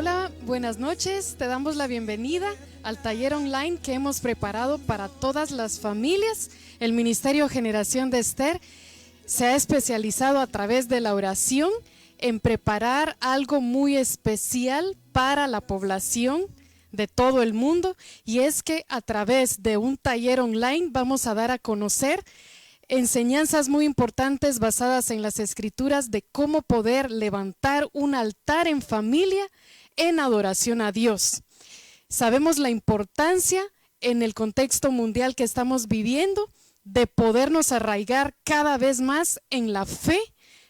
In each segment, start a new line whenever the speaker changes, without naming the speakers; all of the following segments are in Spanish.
Hola, buenas noches. Te damos la bienvenida al taller online que hemos preparado para todas las familias. El Ministerio Generación de Esther se ha especializado a través de la oración en preparar algo muy especial para la población de todo el mundo, y es que a través de un taller online vamos a dar a conocer enseñanzas muy importantes basadas en las Escrituras de cómo poder levantar un altar en familia en adoración a Dios. Sabemos la importancia en el contexto mundial que estamos viviendo de podernos arraigar cada vez más en la fe,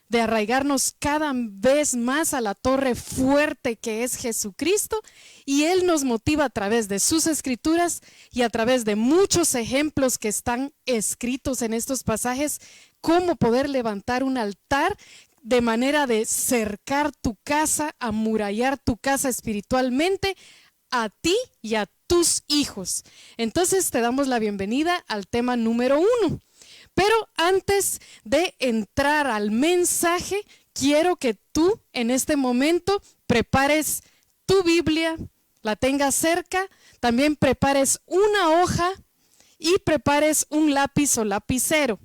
de arraigarnos cada vez más a la torre fuerte que es Jesucristo, y Él nos motiva a través de sus Escrituras y a través de muchos ejemplos que están escritos en estos pasajes, cómo poder levantar un altar de manera de cercar tu casa, amurallar tu casa espiritualmente a ti y a tus hijos. Entonces te damos la bienvenida al tema número 1. Pero antes de entrar al mensaje, quiero que tú en este momento prepares tu Biblia, la tengas cerca, también prepares una hoja y prepares un lápiz o lapicero.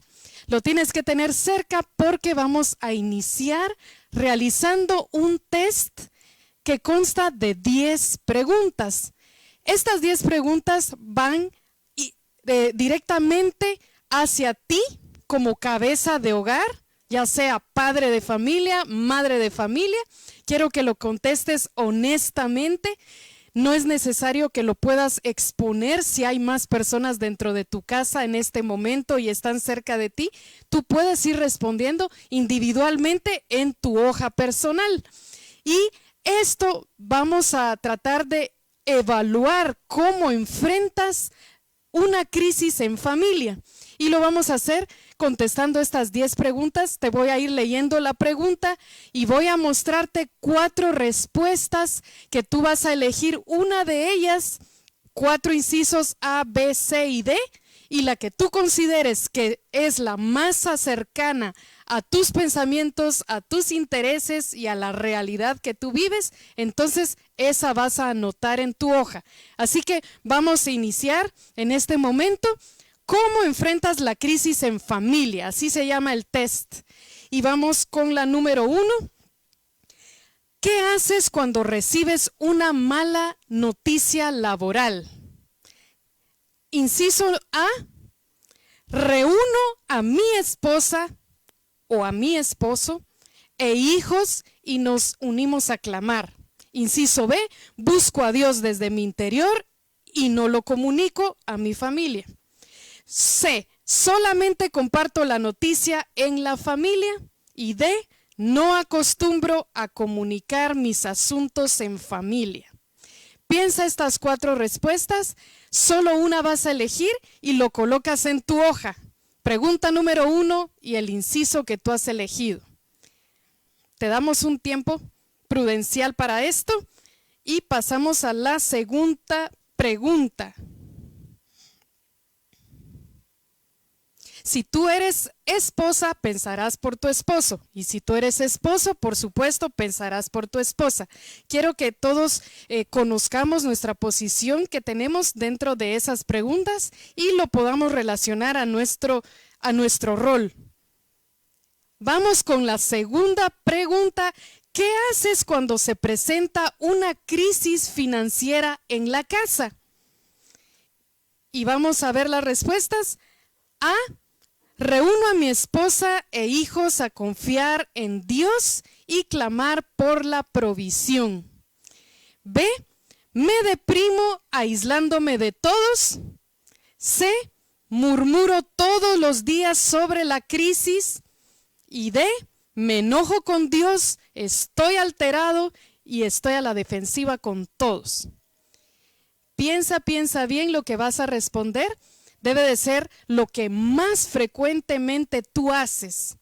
Lo tienes que tener cerca porque vamos a iniciar realizando un test que consta de 10 preguntas. Estas 10 preguntas van directamente hacia ti como cabeza de hogar, ya sea padre de familia, madre de familia. Quiero que lo contestes honestamente. No es necesario que lo puedas exponer si hay más personas dentro de tu casa en este momento y están cerca de ti. Tú puedes ir respondiendo individualmente en tu hoja personal. Y esto vamos a tratar de evaluar cómo enfrentas una crisis en familia. Y lo vamos a hacer contestando estas 10 preguntas. Te voy a ir leyendo la pregunta y voy a mostrarte 4 respuestas que tú vas a elegir una de ellas, 4 incisos A, B, C y D, y la que tú consideres que es la más cercana a tus pensamientos, a tus intereses y a la realidad que tú vives, entonces esa vas a anotar en tu hoja. Así que vamos a iniciar en este momento. ¿Cómo enfrentas la crisis en familia? Así se llama el test. Y vamos con la número 1. ¿Qué haces cuando recibes una mala noticia laboral? Inciso A, reúno a mi esposa o a mi esposo e hijos y nos unimos a clamar. Inciso B, busco a Dios desde mi interior y no lo comunico a mi familia. C, solamente comparto la noticia en la familia. Y D, no acostumbro a comunicar mis asuntos en familia. Piensa estas 4 respuestas, solo una vas a elegir y lo colocas en tu hoja. Pregunta número 1 y el inciso que tú has elegido. Te damos un tiempo prudencial para esto y pasamos a la segunda pregunta. Si tú eres esposa, pensarás por tu esposo. Y si tú eres esposo, por supuesto, pensarás por tu esposa. Quiero que todos conozcamos nuestra posición que tenemos dentro de esas preguntas y lo podamos relacionar a nuestro rol. Vamos con la segunda pregunta. ¿Qué haces cuando se presenta una crisis financiera en la casa? Y vamos a ver las respuestas. A, reúno a mi esposa e hijos a confiar en Dios y clamar por la provisión. B, me deprimo aislándome de todos. C, murmuro todos los días sobre la crisis. Y D, me enojo con Dios, estoy alterado y estoy a la defensiva con todos. Piensa bien lo que vas a responder. Debe de ser lo que más frecuentemente tú haces.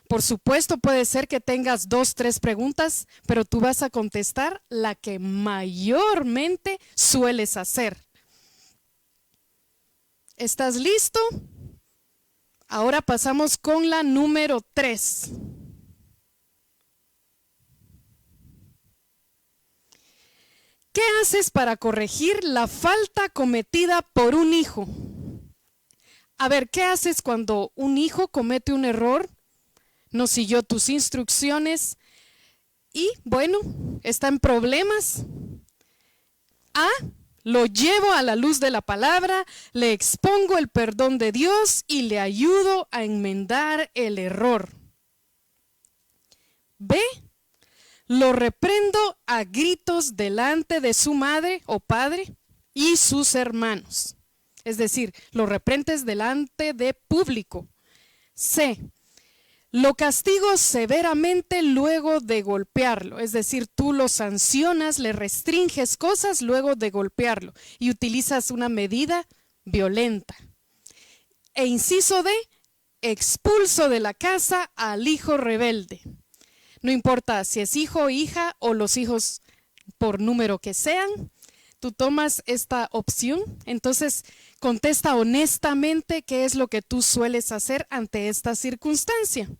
Por supuesto, puede ser que tengas 2, 3 preguntas, pero tú vas a contestar la que mayormente sueles hacer. ¿Estás listo? Ahora pasamos con la número 3. ¿Qué haces para corregir la falta cometida por un hijo? A ver, ¿qué haces cuando un hijo comete un error? No siguió tus instrucciones y, bueno, está en problemas. A, lo llevo a la luz de la palabra, le expongo el perdón de Dios y le ayudo a enmendar el error. B, lo reprendo a gritos delante de su madre o padre y sus hermanos. Es decir, lo reprendes delante de público. C, lo castigo severamente luego de golpearlo. Es decir, tú lo sancionas, le restringes cosas luego de golpearlo y utilizas una medida violenta. E inciso D, expulso de la casa al hijo rebelde. No importa si es hijo o hija o los hijos por número que sean, tú tomas esta opción. Entonces contesta honestamente qué es lo que tú sueles hacer ante esta circunstancia.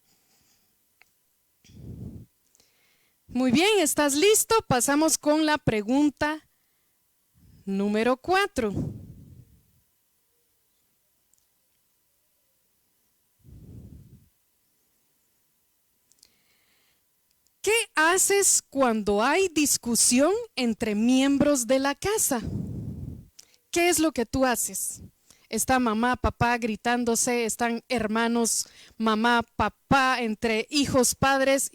Muy bien, ¿estás listo? Pasamos con la pregunta número 4. ¿Qué haces cuando hay discusión entre miembros de la casa? ¿Qué es lo que tú haces? Está mamá, papá gritándose, están hermanos, mamá, papá, entre hijos, padres.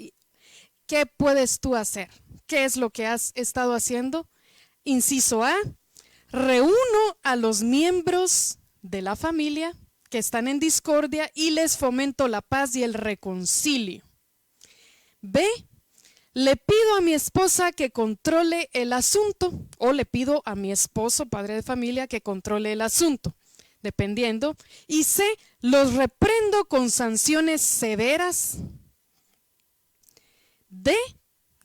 ¿Qué puedes tú hacer? ¿Qué es lo que has estado haciendo? Inciso A, reúno a los miembros de la familia que están en discordia y les fomento la paz y el reconcilio. B, le pido a mi esposa que controle el asunto o le pido a mi esposo, padre de familia, que controle el asunto, dependiendo. Y C, los reprendo con sanciones severas. D,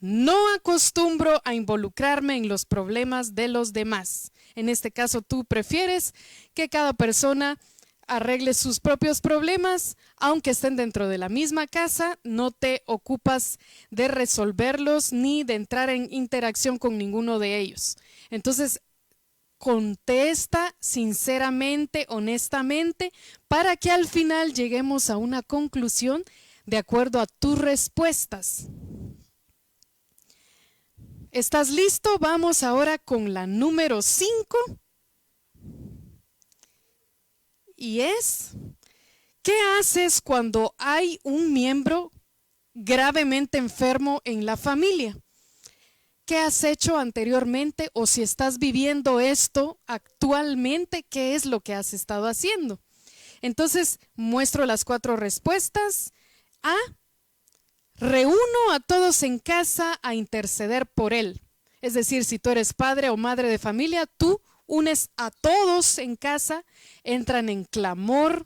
no acostumbro a involucrarme en los problemas de los demás. En este caso, tú prefieres que cada persona arregle sus propios problemas, aunque estén dentro de la misma casa, no te ocupas de resolverlos ni de entrar en interacción con ninguno de ellos. Entonces, contesta sinceramente, honestamente, para que al final lleguemos a una conclusión de acuerdo a tus respuestas. ¿Estás listo? Vamos ahora con la número 5. Y es, ¿qué haces cuando hay un miembro gravemente enfermo en la familia? ¿Qué has hecho anteriormente o si estás viviendo esto actualmente, qué es lo que has estado haciendo? Entonces, muestro las 4 respuestas. A, reúno a todos en casa a interceder por él. Es decir, si tú eres padre o madre de familia, tú unes a todos en casa, entran en clamor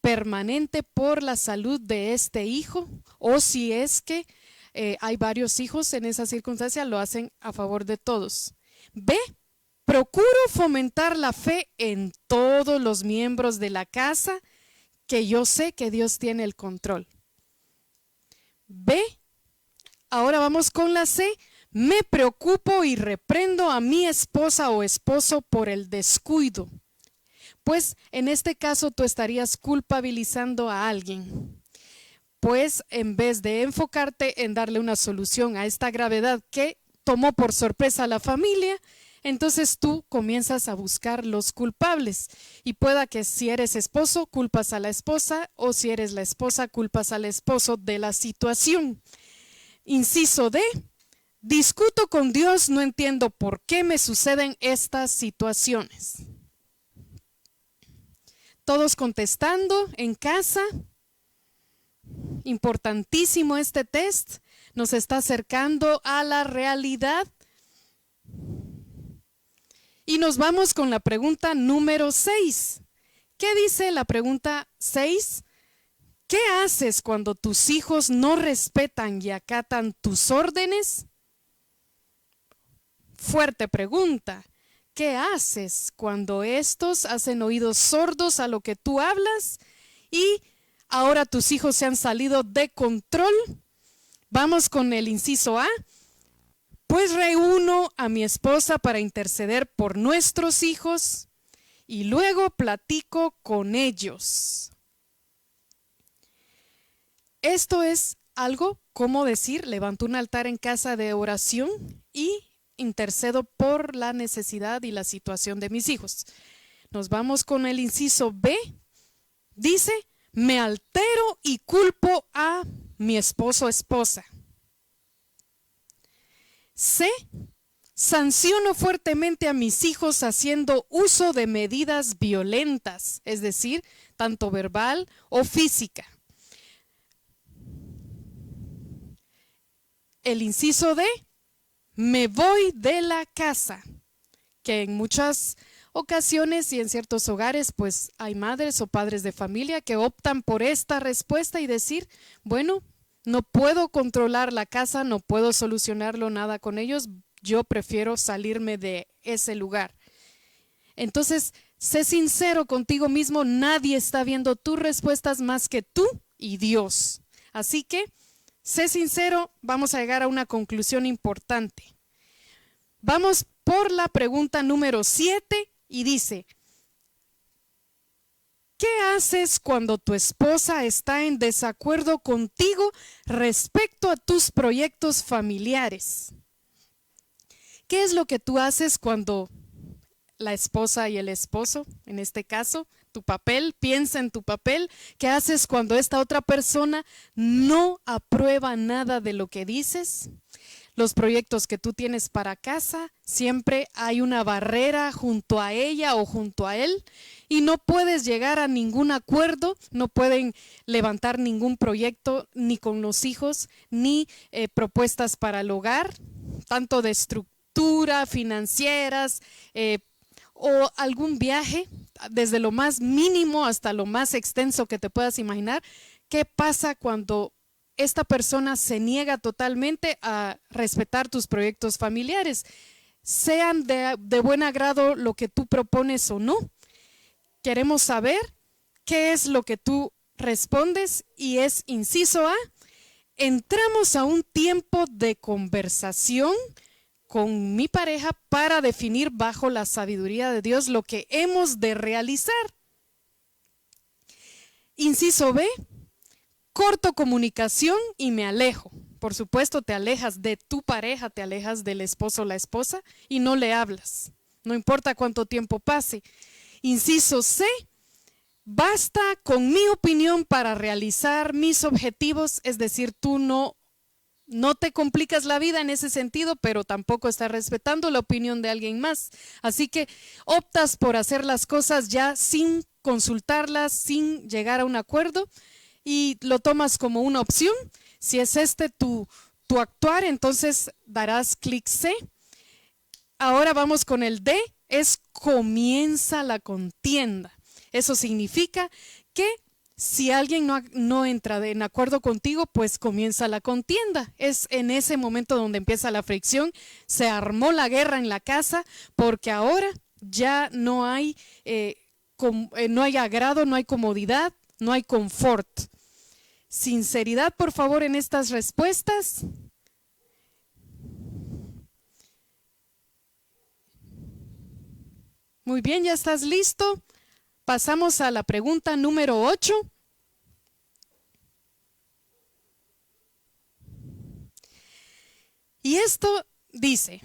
permanente por la salud de este hijo, o si es que hay varios hijos en esa circunstancia, lo hacen a favor de todos. B, procuro fomentar la fe en todos los miembros de la casa, que yo sé que Dios tiene el control. B, ahora vamos con la C. Me preocupo y reprendo a mi esposa o esposo por el descuido. Pues en este caso tú estarías culpabilizando a alguien. Pues en vez de enfocarte en darle una solución a esta gravedad que tomó por sorpresa a la familia, entonces tú comienzas a buscar los culpables. Y pueda que si eres esposo, culpas a la esposa, o si eres la esposa, culpas al esposo de la situación. Inciso D. Discuto con Dios, no entiendo por qué me suceden estas situaciones. Todos contestando en casa. Importantísimo este test, nos está acercando a la realidad. Y nos vamos con la pregunta número 6. ¿Qué dice la pregunta 6? ¿Qué haces cuando tus hijos no respetan y acatan tus órdenes? Fuerte pregunta. ¿Qué haces cuando estos hacen oídos sordos a lo que tú hablas y ahora tus hijos se han salido de control? Vamos con el inciso A. Después reúno a mi esposa para interceder por nuestros hijos y luego platico con ellos. Esto es algo como decir, levanto un altar en casa de oración y intercedo por la necesidad y la situación de mis hijos. Nos vamos con el inciso B. Dice, me altero y culpo a mi esposo o esposa. C. Sanciono fuertemente a mis hijos haciendo uso de medidas violentas, es decir, tanto verbal o física. El inciso D. Me voy de la casa, que en muchas ocasiones y en ciertos hogares pues hay madres o padres de familia que optan por esta respuesta y decir, bueno, no puedo controlar la casa, no puedo solucionarlo nada con ellos, yo prefiero salirme de ese lugar. Entonces, sé sincero contigo mismo, nadie está viendo tus respuestas más que tú y Dios. Así que, sé sincero, vamos a llegar a una conclusión importante. Vamos por la pregunta número 7 y dice, ¿qué haces cuando tu esposa está en desacuerdo contigo respecto a tus proyectos familiares? ¿Qué es lo que tú haces cuando la esposa y el esposo, en este caso, tu papel, piensa en tu papel? ¿Qué haces cuando esta otra persona no aprueba nada de lo que dices? Los proyectos que tú tienes para casa, siempre hay una barrera junto a ella o junto a él y no puedes llegar a ningún acuerdo, no pueden levantar ningún proyecto ni con los hijos, ni propuestas para el hogar, tanto de estructura, financieras, o algún viaje, desde lo más mínimo hasta lo más extenso que te puedas imaginar. ¿Qué pasa cuando esta persona se niega totalmente a respetar tus proyectos familiares? Sean de buen agrado lo que tú propones o no. Queremos saber qué es lo que tú respondes y es inciso A. Entramos a un tiempo de conversación con mi pareja para definir bajo la sabiduría de Dios lo que hemos de realizar. Inciso B. Corto comunicación y me alejo. Por supuesto, te alejas de tu pareja, te alejas del esposo o la esposa y no le hablas. No importa cuánto tiempo pase. Inciso C. Basta con mi opinión para realizar mis objetivos, es decir, tú no te complicas la vida en ese sentido, pero tampoco estás respetando la opinión de alguien más. Así que optas por hacer las cosas ya sin consultarlas, sin llegar a un acuerdo, y lo tomas como una opción. Si es tu actuar, entonces darás clic C. Ahora vamos con el D, es comienza la contienda. Eso significa que si alguien no entra en acuerdo contigo, pues comienza la contienda. Es en ese momento donde empieza la fricción. Se armó la guerra en la casa porque ahora ya no hay agrado, no hay comodidad, no hay confort. Sinceridad, por favor, en estas respuestas. Muy bien, ¿ya estás listo? Pasamos a la pregunta número 8. Y esto dice,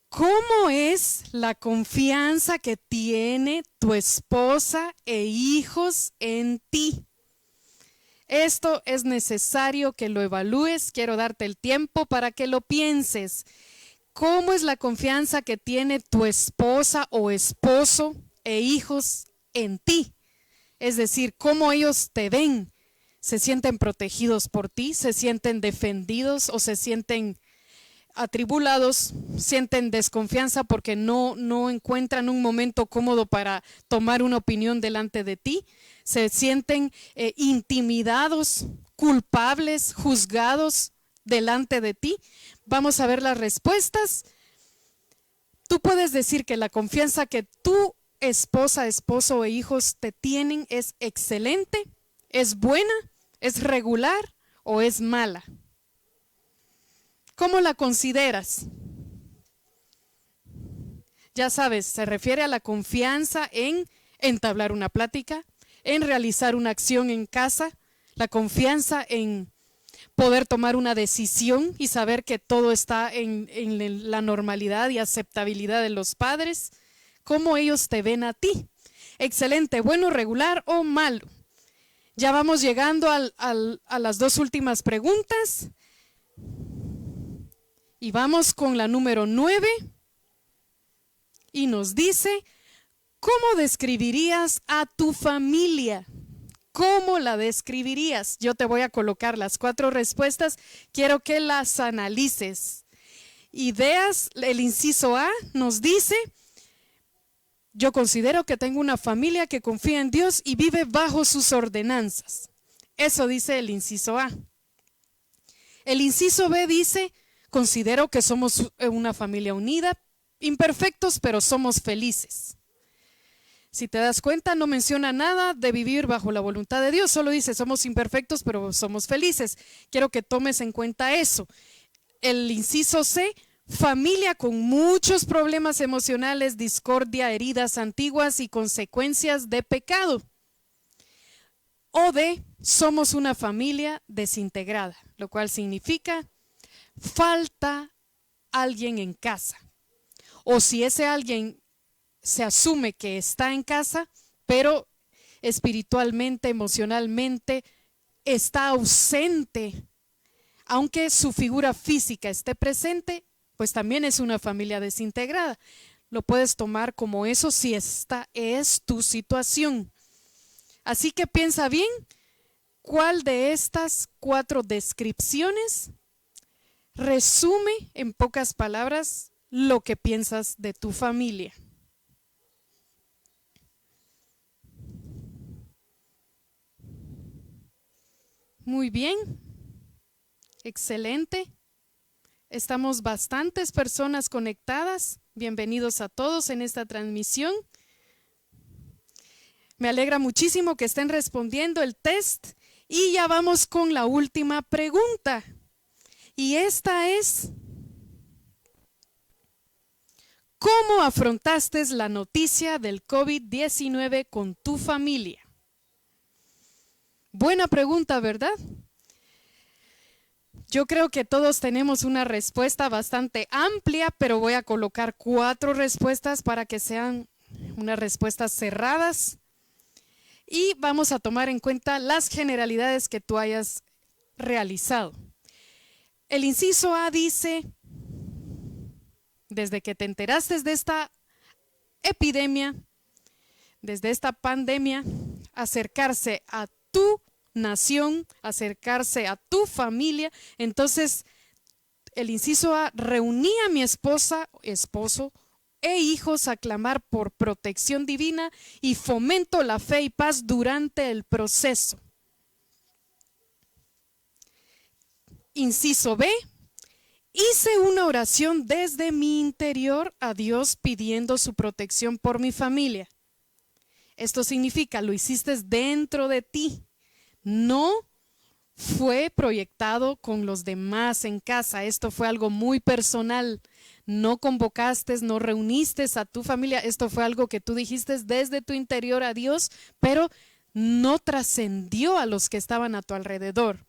¿cómo es la confianza que tiene tu esposa e hijos en ti? Esto es necesario que lo evalúes. Quiero darte el tiempo para que lo pienses. ¿Cómo es la confianza que tiene tu esposa o esposo e hijos en ti? Es decir, ¿cómo ellos te ven? ¿Se sienten protegidos por ti? ¿Se sienten defendidos o se sienten atribulados? ¿Sienten desconfianza porque no encuentran un momento cómodo para tomar una opinión delante de ti? ¿Se sienten intimidados, culpables, juzgados delante de ti? Vamos a ver las respuestas. Tú puedes decir que la confianza que tu esposa, esposo e hijos te tienen es excelente, es buena, es regular o es mala. ¿Cómo la consideras? Ya sabes, se refiere a la confianza en entablar una plática, en realizar una acción en casa, la confianza en poder tomar una decisión y saber que todo está en la normalidad y aceptabilidad de los padres, cómo ellos te ven a ti. Excelente, bueno, regular o malo. Ya vamos llegando a las dos últimas preguntas y vamos con la número 9 y nos dice, ¿cómo describirías a tu familia? ¿Cómo la describirías? Yo te voy a colocar las 4 respuestas, quiero que las analices. Ideas, el inciso A nos dice, yo considero que tengo una familia que confía en Dios y vive bajo sus ordenanzas. Eso dice el inciso A. El inciso B dice, considero que somos una familia unida, imperfectos, pero somos felices. Si te das cuenta, no menciona nada de vivir bajo la voluntad de Dios, solo dice somos imperfectos pero somos felices. Quiero que tomes en cuenta eso. El inciso C, familia con muchos problemas emocionales, discordia, heridas antiguas y consecuencias de pecado. O D, somos una familia desintegrada, lo cual significa falta alguien en casa. O si ese alguien se asume que está en casa, pero espiritualmente, emocionalmente está ausente, aunque su figura física esté presente, pues también es una familia desintegrada. Lo puedes tomar como eso si esta es tu situación. Así que piensa bien, ¿cuál de estas 4 descripciones resume en pocas palabras lo que piensas de tu familia? Muy bien, excelente. Estamos bastantes personas conectadas. Bienvenidos a todos en esta transmisión. Me alegra muchísimo que estén respondiendo el test y ya vamos con la última pregunta. Y esta es, ¿cómo afrontaste la noticia del COVID-19 con tu familia? Buena pregunta, ¿verdad? Yo creo que todos tenemos una respuesta bastante amplia, pero voy a colocar 4 respuestas para que sean unas respuestas cerradas. Y vamos a tomar en cuenta las generalidades que tú hayas realizado. El inciso A dice, desde que te enteraste de esta epidemia, desde esta pandemia, acercarse a tu nación, acercarse a tu familia. Entonces, el inciso A, reuní a mi esposa, esposo e hijos a clamar por protección divina y fomento la fe y paz durante el proceso. Inciso B, hice una oración desde mi interior a Dios pidiendo su protección por mi familia. Esto significa, lo hiciste dentro de ti, no fue proyectado con los demás en casa. Esto fue algo muy personal. No convocaste, no reuniste a tu familia. Esto fue algo que tú dijiste desde tu interior a Dios, pero no trascendió a los que estaban a tu alrededor.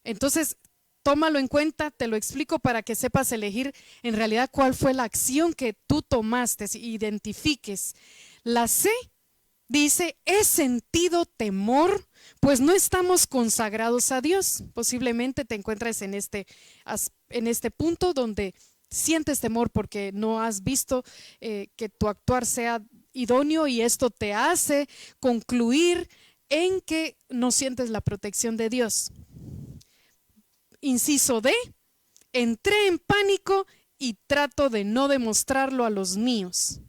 Entonces, tómalo en cuenta, te lo explico para que sepas elegir en realidad cuál fue la acción que tú tomaste, identifiques. La C dice, he sentido temor, pues no estamos consagrados a Dios. Posiblemente te encuentres en este punto donde sientes temor porque no has visto que tu actuar sea idóneo y esto te hace concluir en que no sientes la protección de Dios. Inciso D, entré en pánico y trato de no demostrarlo a los míos.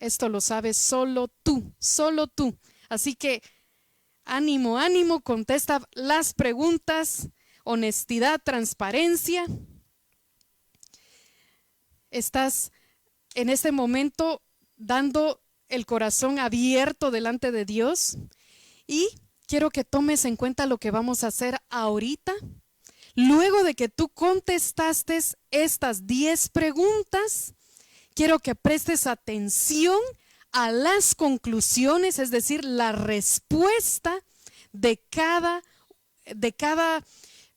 Esto lo sabes solo tú, solo tú. Así que ánimo, ánimo, contesta las preguntas, honestidad, transparencia. Estás en este momento dando el corazón abierto delante de Dios y quiero que tomes en cuenta lo que vamos a hacer ahorita. Luego de que tú contestaste estas 10 preguntas, quiero que prestes atención a las conclusiones, es decir, la respuesta de cada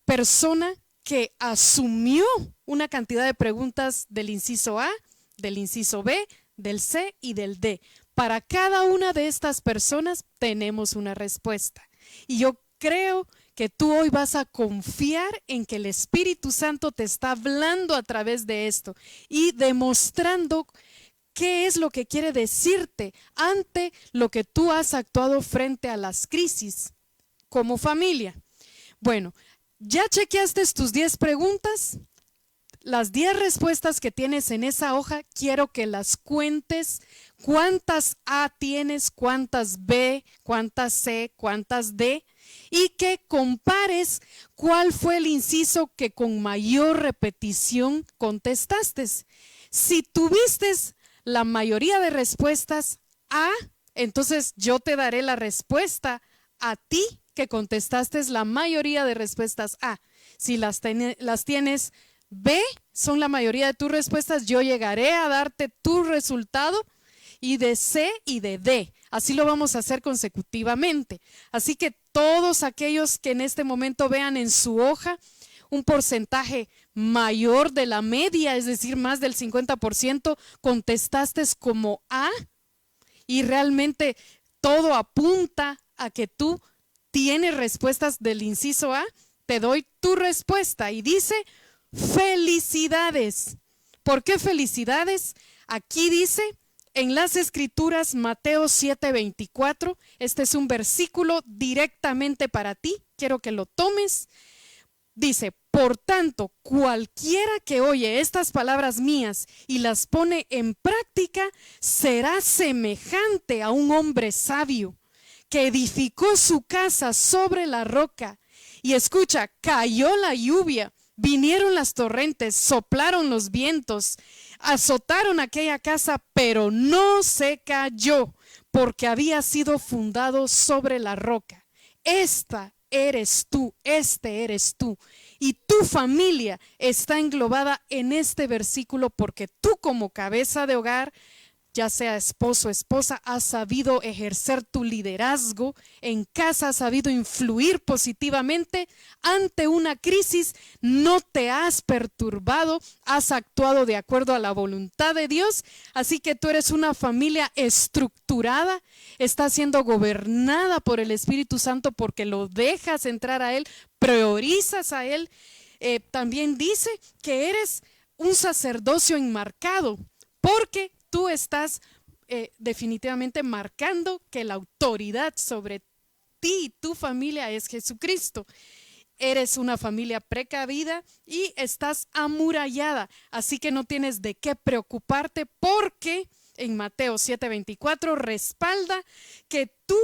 persona que asumió una cantidad de preguntas del inciso A, del inciso B, del C y del D. Para cada una de estas personas tenemos una respuesta. Y yo creo que tú hoy vas a confiar en que el Espíritu Santo te está hablando a través de esto y demostrando qué es lo que quiere decirte ante lo que tú has actuado frente a las crisis como familia. Bueno, ¿ya chequeaste tus 10 preguntas? Las 10 respuestas que tienes en esa hoja, quiero que las cuentes. ¿Cuántas A tienes? ¿Cuántas B? ¿Cuántas C? ¿Cuántas D? Y que compares cuál fue el inciso que con mayor repetición contestaste. Si tuviste la mayoría de respuestas A, entonces yo te daré la respuesta a ti que contestaste la mayoría de respuestas A. Si las tienes B, son la mayoría de tus respuestas, yo llegaré a darte tu resultado, y de C y de D. Así lo vamos a hacer consecutivamente. Así que todos aquellos que en este momento vean en su hoja un porcentaje mayor de la media, es decir, más del 50%, contestaste como A, y realmente todo apunta a que tú tienes respuestas del inciso A, te doy tu respuesta y dice: felicidades. ¿Por qué felicidades? Aquí dice en las Escrituras, Mateo 7:24, este es un versículo directamente para ti, quiero que lo tomes. Dice: por tanto, cualquiera que oye estas palabras mías y las pone en práctica, será semejante a un hombre sabio que edificó su casa sobre la roca. Y escucha, cayó la lluvia, vinieron las torrentes, soplaron los vientos, azotaron aquella casa, pero no se cayó, porque había sido fundado sobre la roca. Esta eres tú, este eres tú. Y tu familia está englobada en este versículo, porque tú como cabeza de hogar, ya sea esposo o esposa, has sabido ejercer tu liderazgo en casa, has sabido influir positivamente ante una crisis, no te has perturbado, has actuado de acuerdo a la voluntad de Dios. Así que tú eres una familia estructurada, estás siendo gobernada por el Espíritu Santo porque lo dejas entrar a Él, priorizas a Él. También dice que eres un sacerdocio enmarcado, porque tú estás definitivamente marcando que la autoridad sobre ti y tu familia es Jesucristo. Eres una familia precavida y estás amurallada, así que no tienes de qué preocuparte, porque en Mateo 7:24 respalda que tú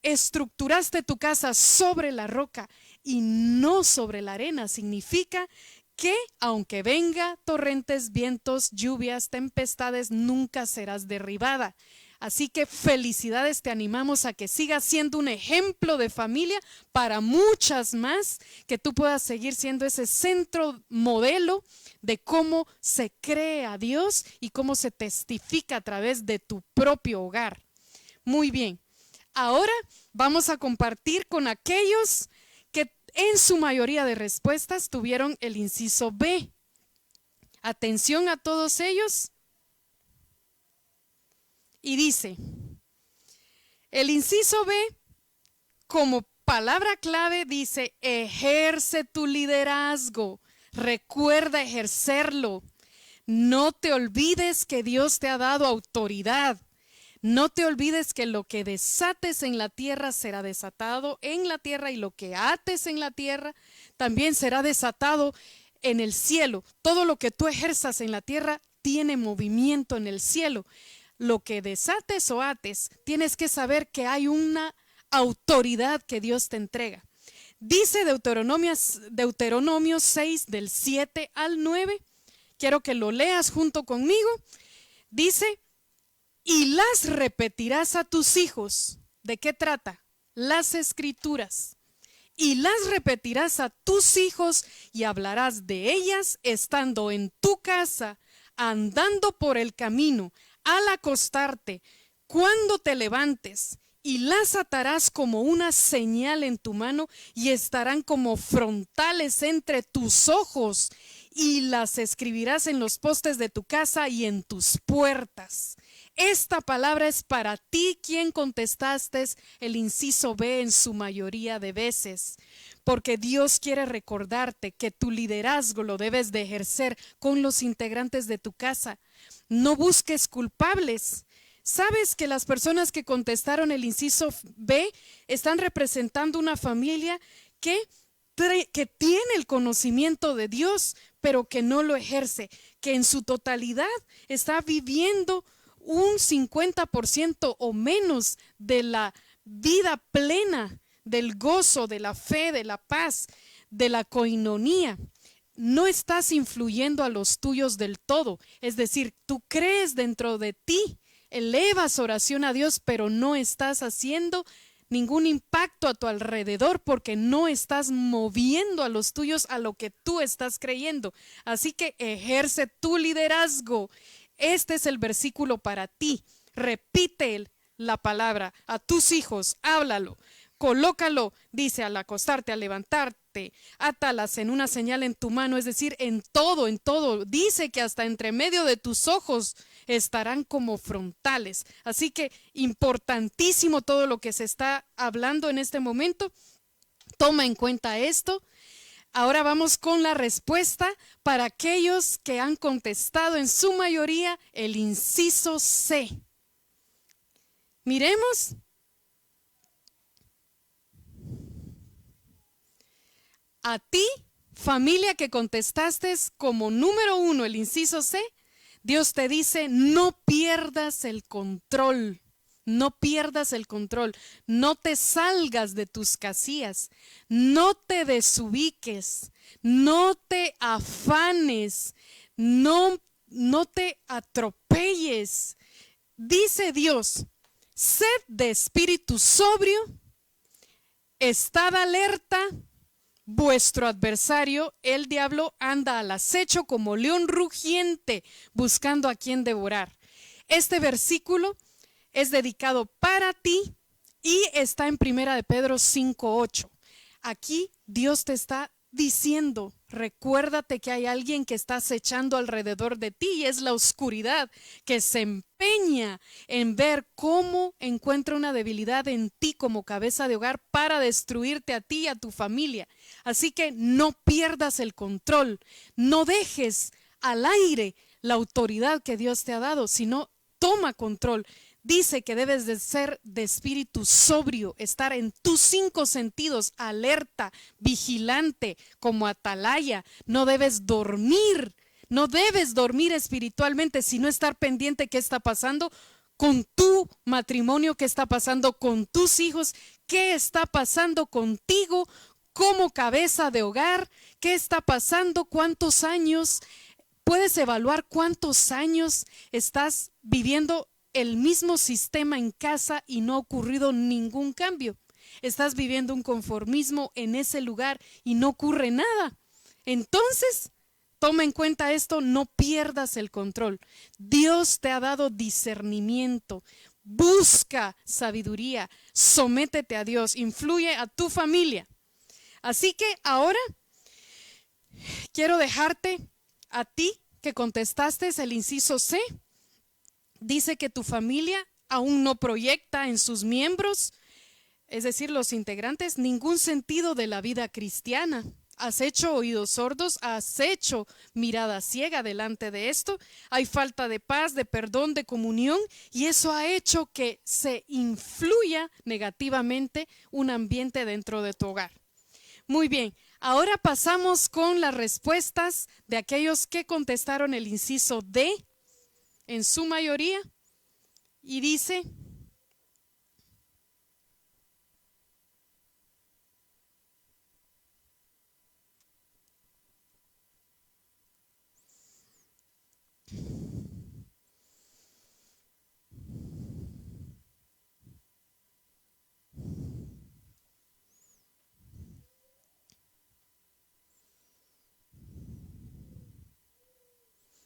estructuraste tu casa sobre la roca y no sobre la arena. Significa que aunque venga torrentes, vientos, lluvias, tempestades, nunca serás derribada. Así que felicidades, te animamos a que sigas siendo un ejemplo de familia para muchas más, que tú puedas seguir siendo ese centro modelo de cómo se cree a Dios y cómo se testifica a través de tu propio hogar. Muy bien, ahora vamos a compartir con aquellos que en su mayoría de respuestas tuvieron el inciso B. Atención a todos ellos. Y dice, el inciso B, como palabra clave, dice: ejerce tu liderazgo. Recuerda ejercerlo. No te olvides que Dios te ha dado autoridad. No te olvides que lo que desates en la tierra será desatado en la tierra, y lo que ates en la tierra también será desatado en el cielo. Todo lo que tú ejerzas en la tierra tiene movimiento en el cielo. Lo que desates o ates, tienes que saber que hay una autoridad que Dios te entrega. Dice Deuteronomio 6 del 7 al 9. Quiero que lo leas junto conmigo. Dice: y las repetirás a tus hijos. ¿De qué trata? Las Escrituras. Y las repetirás a tus hijos y hablarás de ellas estando en tu casa, andando por el camino, al acostarte, cuando te levantes, y las atarás como una señal en tu mano y estarán como frontales entre tus ojos, y las escribirás en los postes de tu casa y en tus puertas. Esta palabra es para ti, quien contestaste el inciso B en su mayoría de veces, porque Dios quiere recordarte que tu liderazgo lo debes de ejercer con los integrantes de tu casa. No busques culpables. ¿Sabes que las personas que contestaron el inciso B están representando una familia que tiene el conocimiento de Dios, pero que no lo ejerce, que en su totalidad está viviendo un 50% o menos de la vida plena, del gozo, de la fe, de la paz, de la coinonía? No estás influyendo a los tuyos del todo, es decir, tú crees dentro de ti, elevas oración a Dios, pero no estás haciendo ningún impacto a tu alrededor porque no estás moviendo a los tuyos a lo que tú estás creyendo. Así que ejerce tu liderazgo. Este es el versículo para ti. Repite la palabra a tus hijos, háblalo. Colócalo, dice, al acostarte, al levantarte, átalas en una señal en tu mano, es decir, en todo, en todo. Dice que hasta entre medio de tus ojos estarán como frontales. Así que importantísimo todo lo que se está hablando en este momento. Toma en cuenta esto. Ahora vamos con la respuesta para aquellos que han contestado en su mayoría el inciso C. Miremos. A ti, familia que contestaste como número 1 el inciso C, Dios te dice: no pierdas el control, no pierdas el control, no te salgas de tus casillas, no te desubiques, no te afanes, no te atropelles. Dice Dios: sed de espíritu sobrio, estad alerta. Vuestro adversario, el diablo, anda al acecho como león rugiente, buscando a quien devorar. Este versículo es dedicado para ti y está en Primera de Pedro 5:8. Aquí Dios te está diciendo: recuérdate que hay alguien que está acechando alrededor de ti, y es la oscuridad que se empeña en ver cómo encuentra una debilidad en ti como cabeza de hogar para destruirte a ti y a tu familia. Así que no pierdas el control, no dejes al aire la autoridad que Dios te ha dado, sino toma control. Dice que debes de ser de espíritu sobrio, estar en tus 5 sentidos, alerta, vigilante, como atalaya. No debes dormir espiritualmente, sino estar pendiente qué está pasando con tu matrimonio, qué está pasando con tus hijos, qué está pasando contigo como cabeza de hogar, qué está pasando, cuántos años. Puedes evaluar cuántos años estás viviendo el mismo sistema en casa y no ha ocurrido ningún cambio. Estás viviendo un conformismo en ese lugar y no ocurre nada. Entonces, toma en cuenta esto, no pierdas el control. Dios te ha dado discernimiento. Busca sabiduría, sométete a Dios, influye a tu familia. Así que ahora quiero dejarte a ti que contestaste el inciso C. Dice que tu familia aún no proyecta en sus miembros, es decir, los integrantes, ningún sentido de la vida cristiana. Has hecho oídos sordos, has hecho mirada ciega delante de esto. Hay falta de paz, de perdón, de comunión, y eso ha hecho que se influya negativamente un ambiente dentro de tu hogar. Muy bien, ahora pasamos con las respuestas de aquellos que contestaron el inciso D en su mayoría, y dice: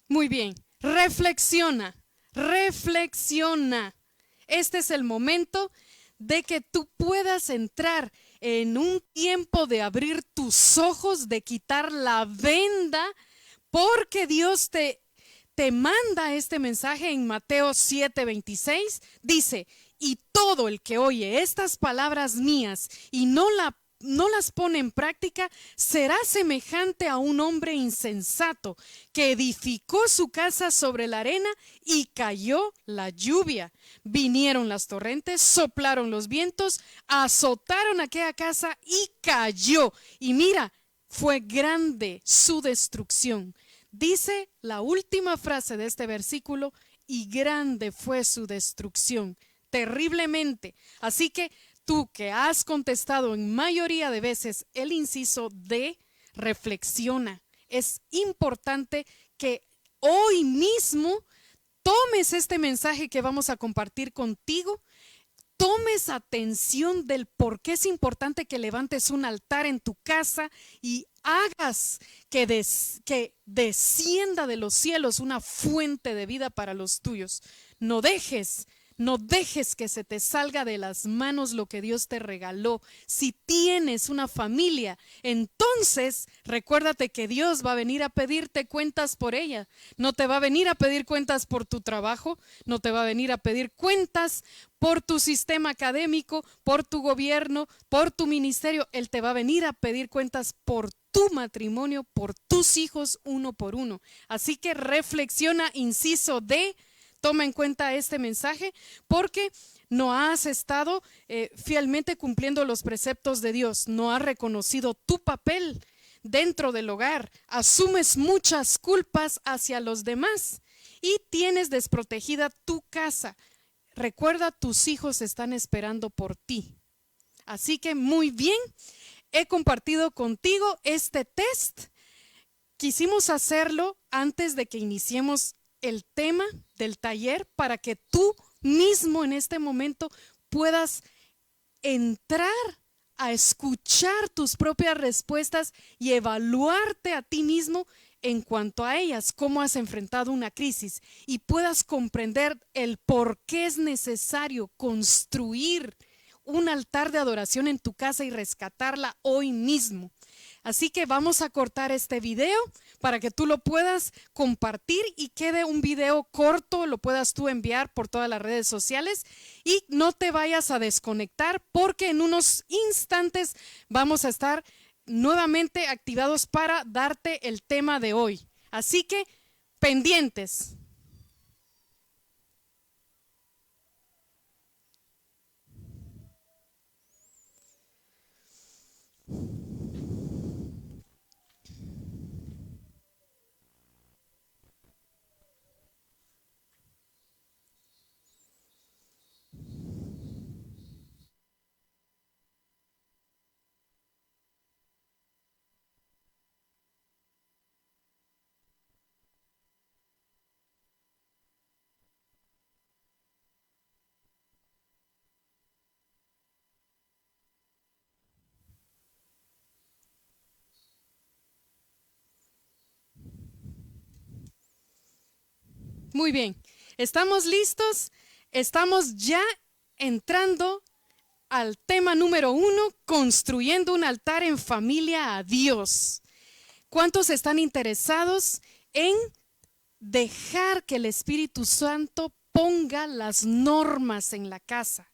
muy bien, reflexiona, reflexiona. Este es el momento de que tú puedas entrar en un tiempo de abrir tus ojos, de quitar la venda, porque Dios te manda este mensaje en Mateo 7:26. Dice: y todo el que oye estas palabras mías y no las pone en práctica, será semejante a un hombre insensato que edificó su casa sobre la arena, y cayó la lluvia. Vinieron las torrentes, soplaron los vientos, azotaron aquella casa y cayó. Y mira, fue grande su destrucción. Dice la última frase de este versículo: y grande fue su destrucción, terriblemente. Así que tú que has contestado en mayoría de veces el inciso D, reflexiona. Es importante que hoy mismo tomes este mensaje que vamos a compartir contigo, tomes atención del por qué es importante que levantes un altar en tu casa y hagas que descienda de los cielos una fuente de vida para los tuyos. No dejes que se te salga de las manos lo que Dios te regaló. Si tienes una familia, entonces recuérdate que Dios va a venir a pedirte cuentas por ella. No te va a venir a pedir cuentas por tu trabajo, no te va a venir a pedir cuentas por tu sistema académico, por tu gobierno, por tu ministerio. Él te va a venir a pedir cuentas por tu matrimonio, por tus hijos, uno por uno. Así que reflexiona, inciso D. Toma en cuenta este mensaje, porque no has estado fielmente cumpliendo los preceptos de Dios. No has reconocido tu papel dentro del hogar. Asumes muchas culpas hacia los demás y tienes desprotegida tu casa. Recuerda, tus hijos están esperando por ti. Así que muy bien, he compartido contigo este test. Quisimos hacerlo antes de que iniciemos el tema del taller, para que tú mismo en este momento puedas entrar a escuchar tus propias respuestas y evaluarte a ti mismo en cuanto a ellas, cómo has enfrentado una crisis, y puedas comprender el por qué es necesario construir un altar de adoración en tu casa y rescatarla hoy mismo. Así que vamos a cortar este video para que tú lo puedas compartir y quede un video corto, lo puedas tú enviar por todas las redes sociales, y no te vayas a desconectar, porque en unos instantes vamos a estar nuevamente activados para darte el tema de hoy. Así que pendientes. Muy bien, ¿estamos listos? Estamos ya entrando al tema número 1, construyendo un altar en familia a Dios. ¿Cuántos están interesados en dejar que el Espíritu Santo ponga las normas en la casa?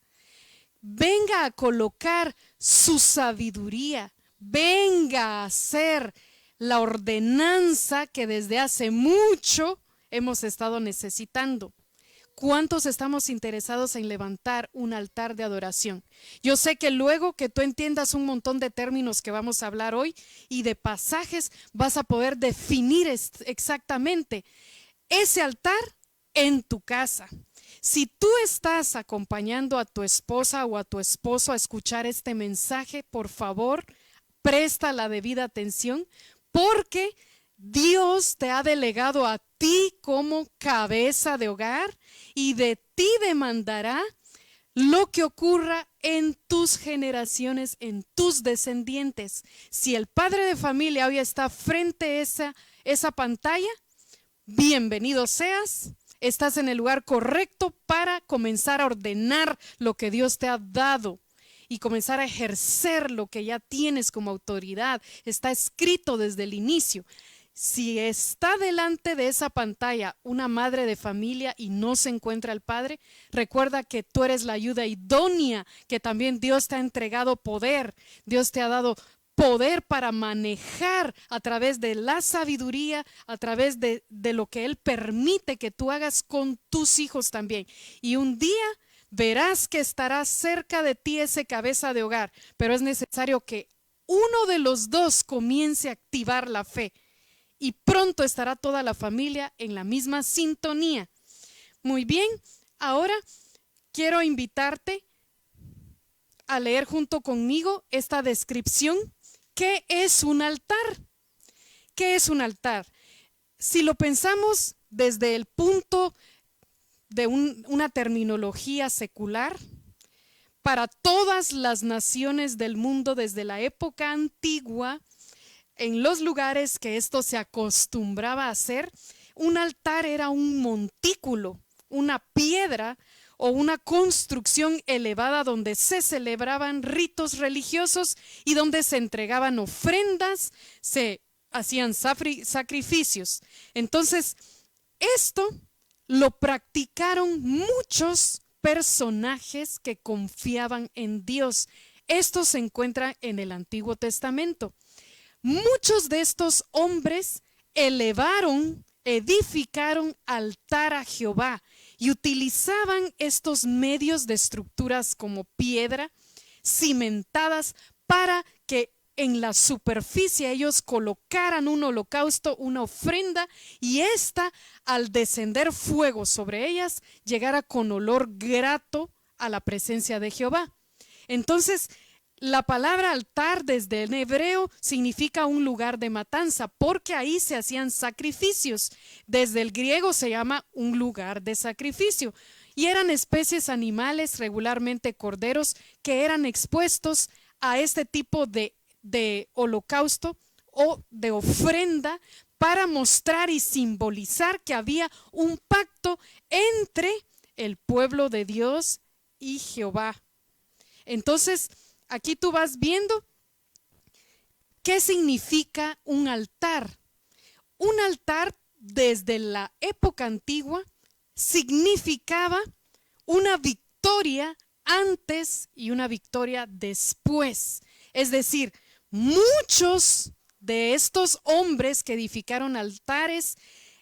Venga a colocar su sabiduría, venga a hacer la ordenanza que desde hace mucho hemos estado necesitando. ¿Cuántos estamos interesados en levantar un altar de adoración? Yo sé que luego que tú entiendas un montón de términos que vamos a hablar hoy y de pasajes, vas a poder definir exactamente ese altar en tu casa. Si tú estás acompañando a tu esposa o a tu esposo a escuchar este mensaje, por favor, presta la debida atención, porque Dios te ha delegado a ti como cabeza de hogar, y de ti demandará lo que ocurra en tus generaciones, en tus descendientes. Si el padre de familia hoy está frente a esa pantalla, bienvenido seas. Estás en el lugar correcto para comenzar a ordenar lo que Dios te ha dado y comenzar a ejercer lo que ya tienes como autoridad. Está escrito desde el inicio. Si está delante de esa pantalla una madre de familia y no se encuentra el padre, recuerda que tú eres la ayuda idónea, que también Dios te ha entregado poder. Dios te ha dado poder para manejar a través de la sabiduría, a través de lo que Él permite que tú hagas con tus hijos también. Y un día verás que estará cerca de ti ese cabeza de hogar, pero es necesario que uno de los dos comience a activar la fe. Y pronto estará toda la familia en la misma sintonía. Muy bien, ahora quiero invitarte a leer junto conmigo esta descripción. ¿Qué es un altar? ¿Qué es un altar? Si lo pensamos desde el punto de una terminología secular, para todas las naciones del mundo desde la época antigua, en los lugares que esto se acostumbraba a hacer, un altar era un montículo, una piedra o una construcción elevada donde se celebraban ritos religiosos y donde se entregaban ofrendas, se hacían sacrificios. Entonces, esto lo practicaron muchos personajes que confiaban en Dios. Esto se encuentra en el Antiguo Testamento. Muchos de estos hombres edificaron altar a Jehová y utilizaban estos medios de estructuras como piedra, cimentadas, para que en la superficie ellos colocaran un holocausto, una ofrenda, y esta, al descender fuego sobre ellas, llegara con olor grato a la presencia de Jehová. Entonces, la palabra altar desde el hebreo significa un lugar de matanza, porque ahí se hacían sacrificios. Desde el griego se llama un lugar de sacrificio. Y eran especies animales, regularmente corderos, que eran expuestos a este tipo de holocausto o de ofrenda para mostrar y simbolizar que había un pacto entre el pueblo de Dios y Jehová. Entonces, aquí tú vas viendo qué significa un altar. Un altar desde la época antigua significaba una victoria antes y una victoria después. Es decir, muchos de estos hombres que edificaron altares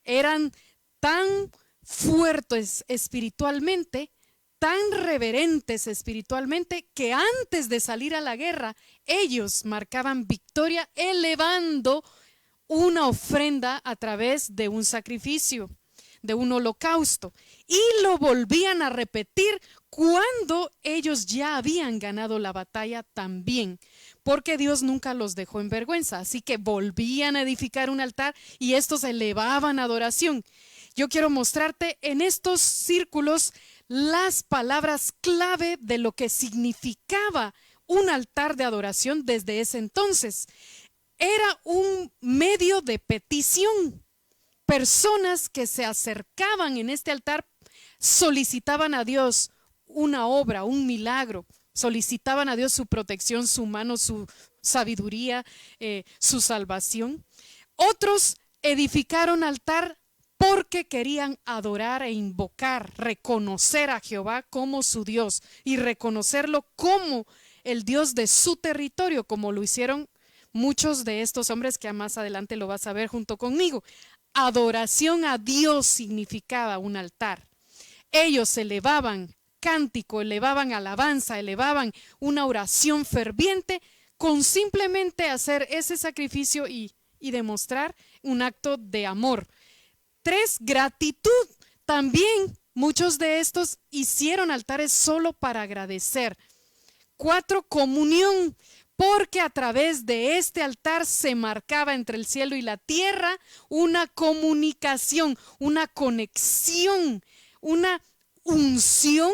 eran tan fuertes espiritualmente, tan reverentes espiritualmente, que antes de salir a la guerra ellos marcaban victoria elevando una ofrenda a través de un sacrificio, de un holocausto, y lo volvían a repetir cuando ellos ya habían ganado la batalla también, porque Dios nunca los dejó en vergüenza. Así que volvían a edificar un altar y estos elevaban adoración. Yo quiero mostrarte en estos círculos las palabras clave de lo que significaba un altar de adoración desde ese entonces. Era un medio de petición. Personas que se acercaban en este altar solicitaban a Dios una obra, un milagro, solicitaban a Dios su protección, su mano, su sabiduría, su salvación. Otros edificaron altar porque querían adorar e invocar, reconocer a Jehová como su Dios y reconocerlo como el Dios de su territorio, como lo hicieron muchos de estos hombres que más adelante lo vas a ver junto conmigo. Adoración a Dios significaba un altar. Ellos elevaban cántico, elevaban alabanza, elevaban una oración ferviente con simplemente hacer ese sacrificio y demostrar un acto de amor. 3, gratitud. También muchos de estos hicieron altares solo para agradecer. 4, comunión, porque a través de este altar se marcaba entre el cielo y la tierra una comunicación, una conexión, una unción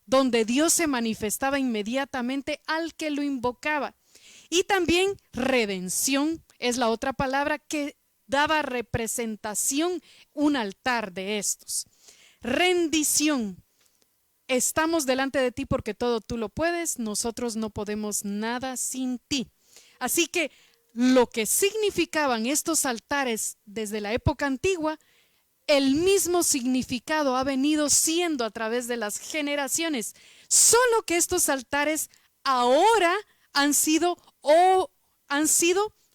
donde Dios se manifestaba inmediatamente al que lo invocaba. Y también redención es la otra palabra que daba representación un altar de estos. Rendición. Estamos delante de ti porque todo tú lo puedes, nosotros no podemos nada sin ti. Así que lo que significaban estos altares desde la época antigua, el mismo significado ha venido siendo a través de las generaciones, solo que estos altares ahora han sido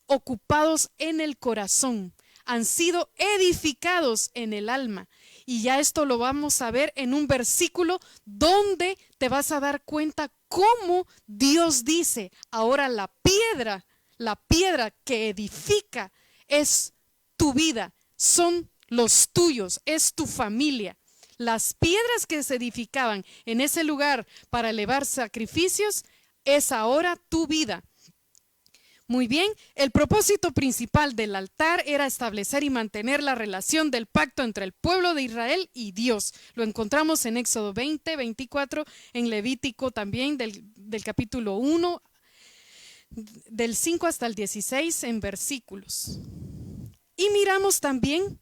ocupados en el corazón, han sido edificados en el alma. Y ya esto lo vamos a ver en un versículo donde te vas a dar cuenta cómo Dios dice, ahora la piedra que edifica es tu vida, son los tuyos, es tu familia. Las piedras que se edificaban en ese lugar para elevar sacrificios es ahora tu vida. Muy bien, el propósito principal del altar era establecer y mantener la relación del pacto entre el pueblo de Israel y Dios. Lo encontramos en Éxodo 20, 24, en Levítico también del capítulo 1, del 5 hasta el 16 en versículos. Y miramos también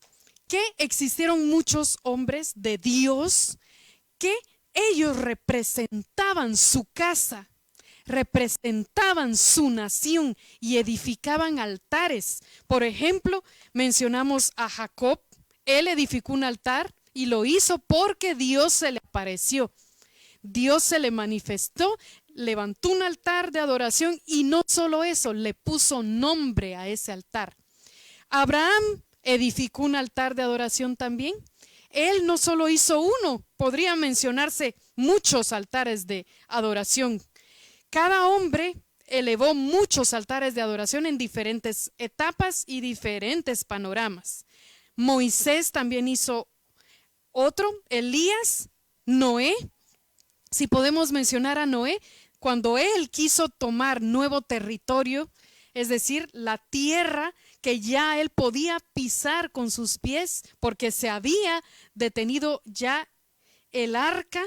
que existieron muchos hombres de Dios que ellos representaban su casa, representaban su nación y edificaban altares. Por ejemplo, mencionamos a Jacob. Él edificó un altar y lo hizo porque Dios se le apareció. Dios se le manifestó, levantó un altar de adoración y no solo eso, le puso nombre a ese altar. Abraham edificó un altar de adoración también. Él no solo hizo uno, podría mencionarse muchos altares de adoración. Cada hombre elevó muchos altares de adoración en diferentes etapas y diferentes panoramas. Moisés también hizo otro, Elías, Noé. Si podemos mencionar a Noé, cuando él quiso tomar nuevo territorio, es decir, la tierra que ya él podía pisar con sus pies, porque se había detenido ya el arca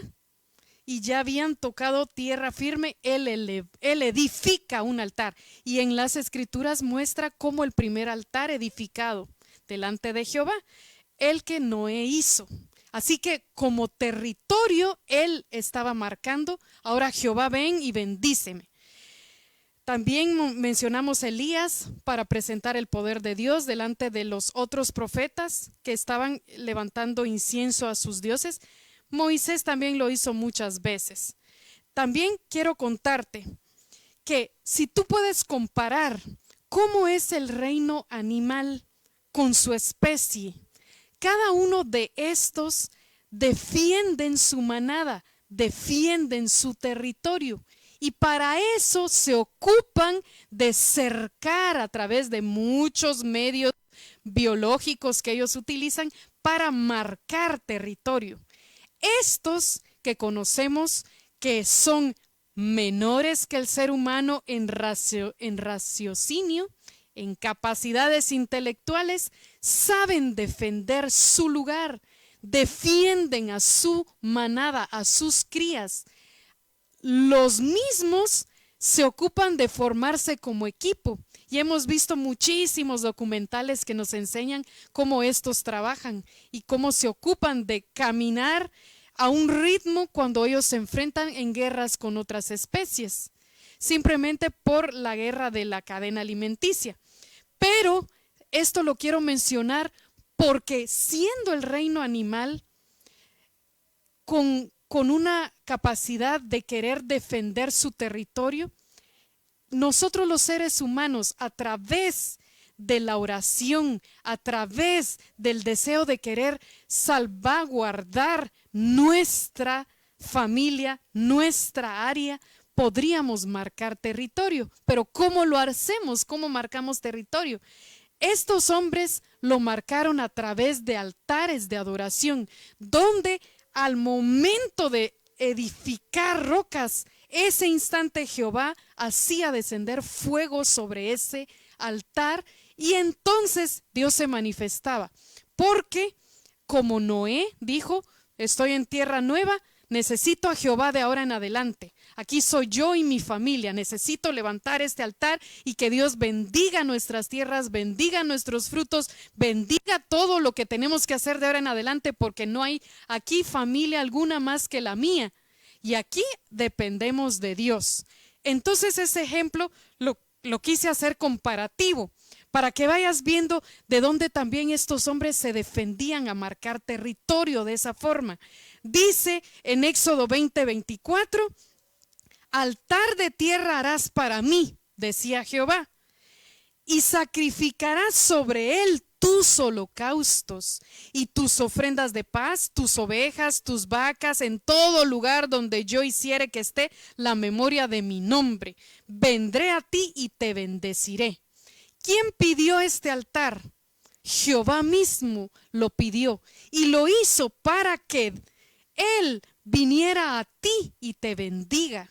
y ya habían tocado tierra firme, él edifica un altar. Y en las escrituras muestra cómo el primer altar edificado delante de Jehová, el que Noé hizo. Así que como territorio él estaba marcando, ahora Jehová ven y bendíceme. También mencionamos a Elías para presentar el poder de Dios delante de los otros profetas que estaban levantando incienso a sus dioses. Moisés también lo hizo muchas veces. También quiero contarte que si tú puedes comparar cómo es el reino animal con su especie, cada uno de estos defienden su manada, defienden su territorio. Y para eso se ocupan de cercar a través de muchos medios biológicos que ellos utilizan para marcar territorio. Estos que conocemos que son menores que el ser humano en raciocinio, en capacidades intelectuales, saben defender su lugar, defienden a su manada, a sus crías. Los mismos se ocupan de formarse como equipo y hemos visto muchísimos documentales que nos enseñan cómo estos trabajan y cómo se ocupan de caminar a un ritmo cuando ellos se enfrentan en guerras con otras especies, simplemente por la guerra de la cadena alimenticia. Pero esto lo quiero mencionar porque siendo el reino animal con una capacidad de querer defender su territorio, nosotros los seres humanos, a través de la oración, a través del deseo de querer salvaguardar nuestra familia, nuestra área, podríamos marcar territorio. Pero ¿cómo lo hacemos? ¿Cómo marcamos territorio? Estos hombres lo marcaron a través de altares de adoración, donde al momento de edificar rocas, ese instante Jehová hacía descender fuego sobre ese altar y entonces Dios se manifestaba. Porque como Noé dijo, estoy en tierra nueva, necesito a Jehová de ahora en adelante. Aquí soy yo y mi familia. Necesito levantar este altar y que Dios bendiga nuestras tierras, bendiga nuestros frutos, bendiga todo lo que tenemos que hacer de ahora en adelante, porque no hay aquí familia alguna más que la mía. Y aquí dependemos de Dios. Entonces ese ejemplo lo quise hacer comparativo, para que vayas viendo de dónde también estos hombres se defendían a marcar territorio de esa forma. Dice en Éxodo 20:24, altar de tierra harás para mí, decía Jehová, y sacrificarás sobre él tus holocaustos y tus ofrendas de paz, tus ovejas, tus vacas, en todo lugar donde yo hiciere que esté la memoria de mi nombre. Vendré a ti y te bendeciré. ¿Quién pidió este altar? Jehová mismo lo pidió y lo hizo para que él viniera a ti y te bendiga.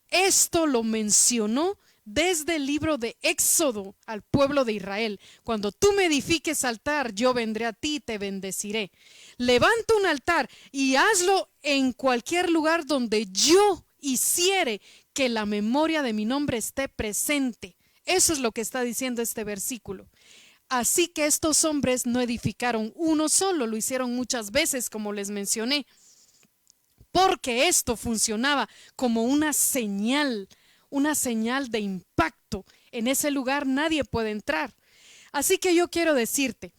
Esto lo mencionó desde el libro de Éxodo al pueblo de Israel. Cuando tú me edifiques altar, yo vendré a ti y te bendeciré. Levanta un altar y hazlo en cualquier lugar donde yo hiciere que la memoria de mi nombre esté presente. Eso es lo que está diciendo este versículo. Así que estos hombres no edificaron uno solo, lo hicieron muchas veces, como les mencioné, porque esto funcionaba como una señal de impacto. En ese lugar nadie puede entrar. Así que yo quiero decirte,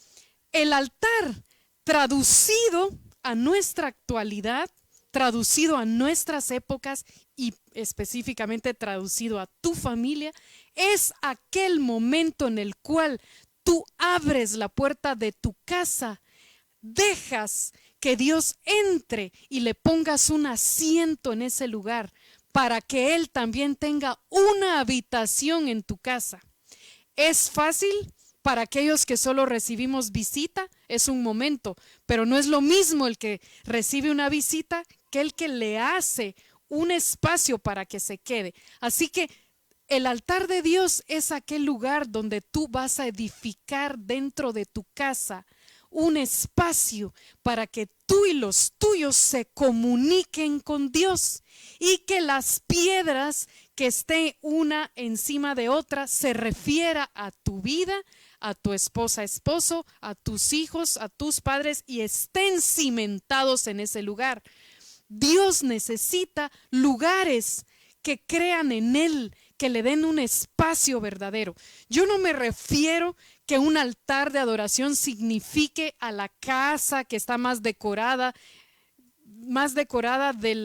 el altar traducido a nuestra actualidad, traducido a nuestras épocas y específicamente traducido a tu familia, es aquel momento en el cual tú abres la puerta de tu casa, dejas que Dios entre y le pongas un asiento en ese lugar para que Él también tenga una habitación en tu casa. ¿Es fácil? Para aquellos que solo recibimos visita, es un momento, pero no es lo mismo el que recibe una visita que el que le hace un espacio para que se quede. Así que el altar de Dios es aquel lugar donde tú vas a edificar dentro de tu casa un espacio para que tú y los tuyos se comuniquen con Dios y que las piedras que estén una encima de otra se refiera a tu vida, a tu esposa, esposo, a tus hijos, a tus padres y estén cimentados en ese lugar. Dios necesita lugares que crean en Él, que le den un espacio verdadero. Yo no me refiero que un altar de adoración signifique a la casa que está más decorada de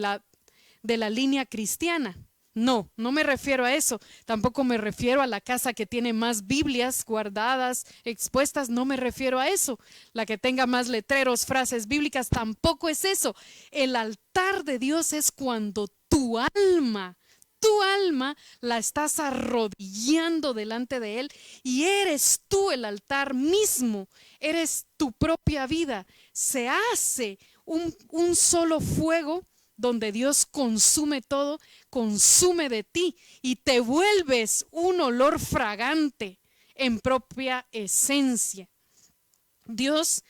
la línea cristiana. No, no me refiero a eso. Tampoco me refiero a la casa que tiene más Biblias guardadas, expuestas. No me refiero a eso. La que tenga más letreros, frases bíblicas, tampoco es eso. El altar de Dios es cuando tu alma la estás arrodillando delante de Él y eres tú el altar mismo, eres tu propia vida. Se hace un solo fuego donde Dios consume todo, consume de ti y te vuelves un olor fragante en propia esencia. Dios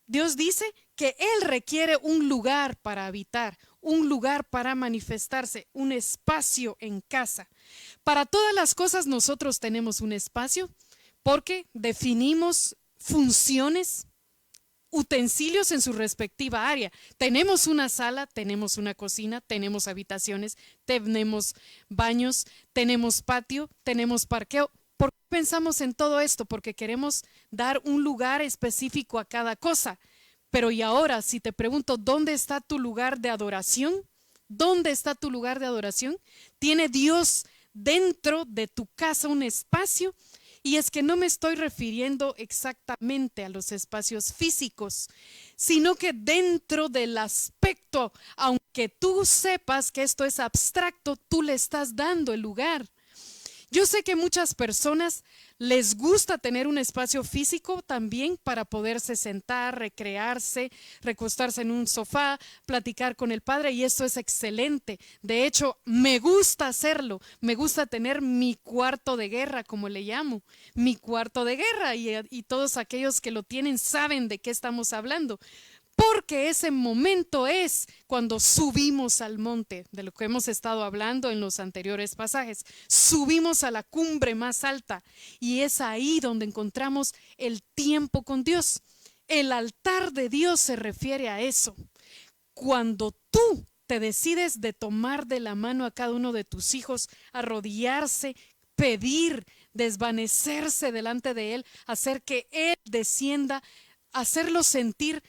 dice que Él requiere un lugar para habitar, un lugar para manifestarse, un espacio en casa. Para todas las cosas nosotros tenemos un espacio porque definimos funciones, utensilios en su respectiva área. Tenemos una sala, tenemos una cocina, tenemos habitaciones, tenemos baños, tenemos patio, tenemos parqueo. ¿Por qué pensamos en todo esto? Porque queremos dar un lugar específico a cada cosa. Pero y ahora, si te pregunto, ¿dónde está tu lugar de adoración? ¿Dónde está tu lugar de adoración? ¿Tiene Dios dentro de tu casa un espacio? Y es que no me estoy refiriendo exactamente a los espacios físicos, sino que dentro del aspecto, aunque tú sepas que esto es abstracto, tú le estás dando el lugar. Yo sé que muchas personas les gusta tener un espacio físico también para poderse sentar, recrearse, recostarse en un sofá, platicar con el Padre, y esto es excelente. De hecho, me gusta hacerlo. Me gusta tener mi cuarto de guerra, como le llamo, mi cuarto de guerra, y todos aquellos que lo tienen saben de qué estamos hablando. porque ese momento es cuando subimos al monte, de lo que hemos estado hablando en los anteriores pasajes. Subimos a la cumbre más alta y es ahí donde encontramos el tiempo con Dios. El altar de Dios se refiere a eso. Cuando tú te decides de tomar de la mano a cada uno de tus hijos, arrodillarse, pedir, desvanecerse delante de Él, hacer que Él descienda, hacerlo sentir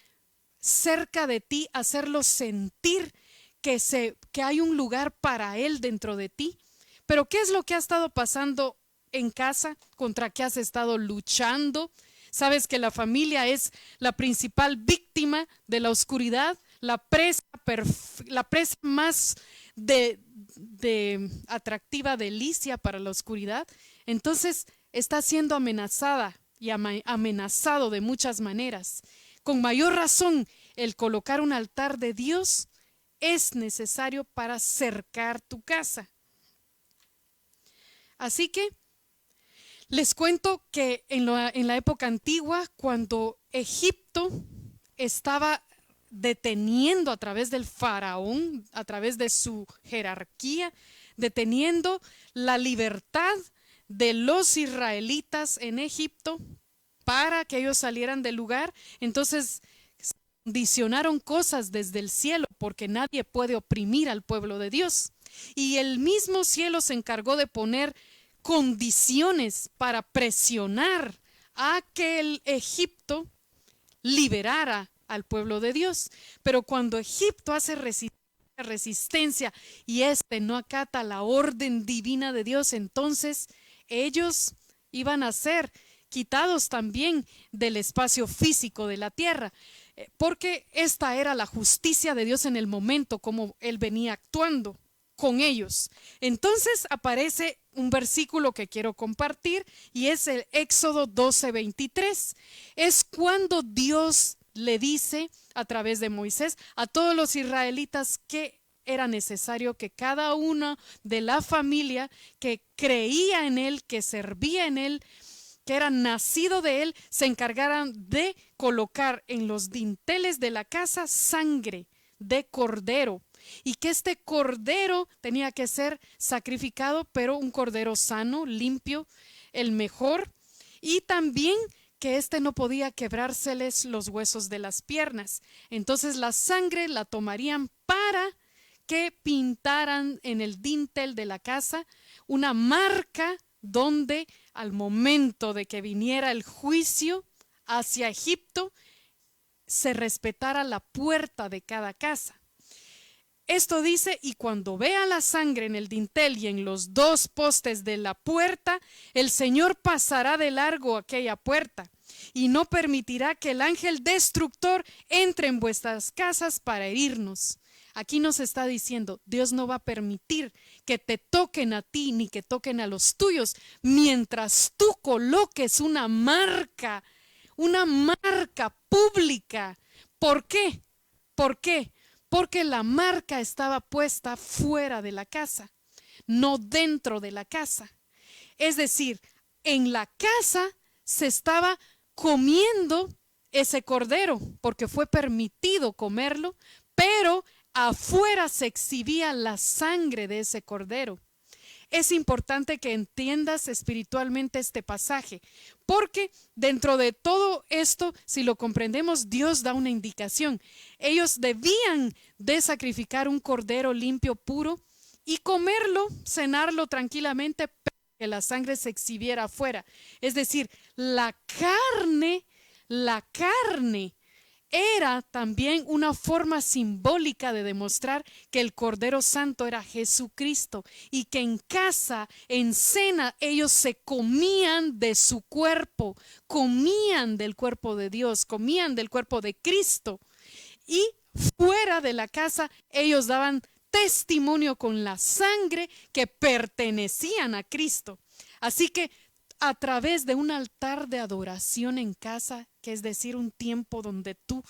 cerca de ti, hacerlo sentir que hay un lugar para Él dentro de ti. Pero ¿qué es lo que ha estado pasando en casa? ¿Contra qué has estado luchando? Sabes que la familia es la principal víctima de la oscuridad, la presa más de atractiva delicia para la oscuridad. Entonces está siendo amenazada y amenazado de muchas maneras. Con mayor razón, el colocar un altar de Dios es necesario para cercar tu casa. Así que les cuento que en la época antigua, cuando Egipto estaba deteniendo a través del faraón, a través de su jerarquía, deteniendo la libertad de los israelitas en Egipto para que ellos salieran del lugar, entonces condicionaron cosas desde el cielo, porque nadie puede oprimir al pueblo de Dios. Y el mismo cielo se encargó de poner condiciones para presionar a que el Egipto liberara al pueblo de Dios. Pero cuando Egipto hace resistencia y no acata la orden divina de Dios, entonces ellos iban a ser quitados también del espacio físico de la tierra, porque esta era la justicia de Dios en el momento como Él venía actuando con ellos. Entonces aparece un versículo que quiero compartir y es el Éxodo 12:23. Es cuando Dios le dice a través de Moisés a todos los israelitas que era necesario que cada uno de la familia que creía en Él, que servía en Él, que era nacido de Él, se encargaran de colocar en los dinteles de la casa sangre de cordero, y que este cordero tenía que ser sacrificado, pero un cordero sano, limpio, el mejor, y también que no podía quebrárseles los huesos de las piernas. Entonces la sangre la tomarían para que pintaran en el dintel de la casa una marca donde al momento de que viniera el juicio hacia Egipto, se respetara la puerta de cada casa. Esto dice, y cuando vea la sangre en el dintel y en los dos postes de la puerta, el Señor pasará de largo aquella puerta y no permitirá que el ángel destructor entre en vuestras casas para herirnos. Aquí nos está diciendo, Dios no va a permitir que te toquen a ti ni que toquen a los tuyos mientras tú coloques una marca pública. ¿Por qué? ¿Por qué? Porque la marca estaba puesta fuera de la casa, no dentro de la casa. Es decir, en la casa se estaba comiendo ese cordero porque fue permitido comerlo, pero afuera se exhibía la sangre de ese cordero. Es importante que entiendas espiritualmente este pasaje, porque dentro de todo esto, si lo comprendemos, Dios da una indicación. Ellos debían de sacrificar un cordero limpio, puro, y comerlo, cenarlo tranquilamente, pero que la sangre se exhibiera afuera. Es decir, la carne era también una forma simbólica de demostrar que el Cordero Santo era Jesucristo y que en casa, en cena, ellos se comían de su cuerpo, comían del cuerpo de Dios, comían del cuerpo de Cristo, y fuera de la casa ellos daban testimonio con la sangre que pertenecían a Cristo. Así que a través de un altar de adoración en casa, que es decir, un tiempo donde tú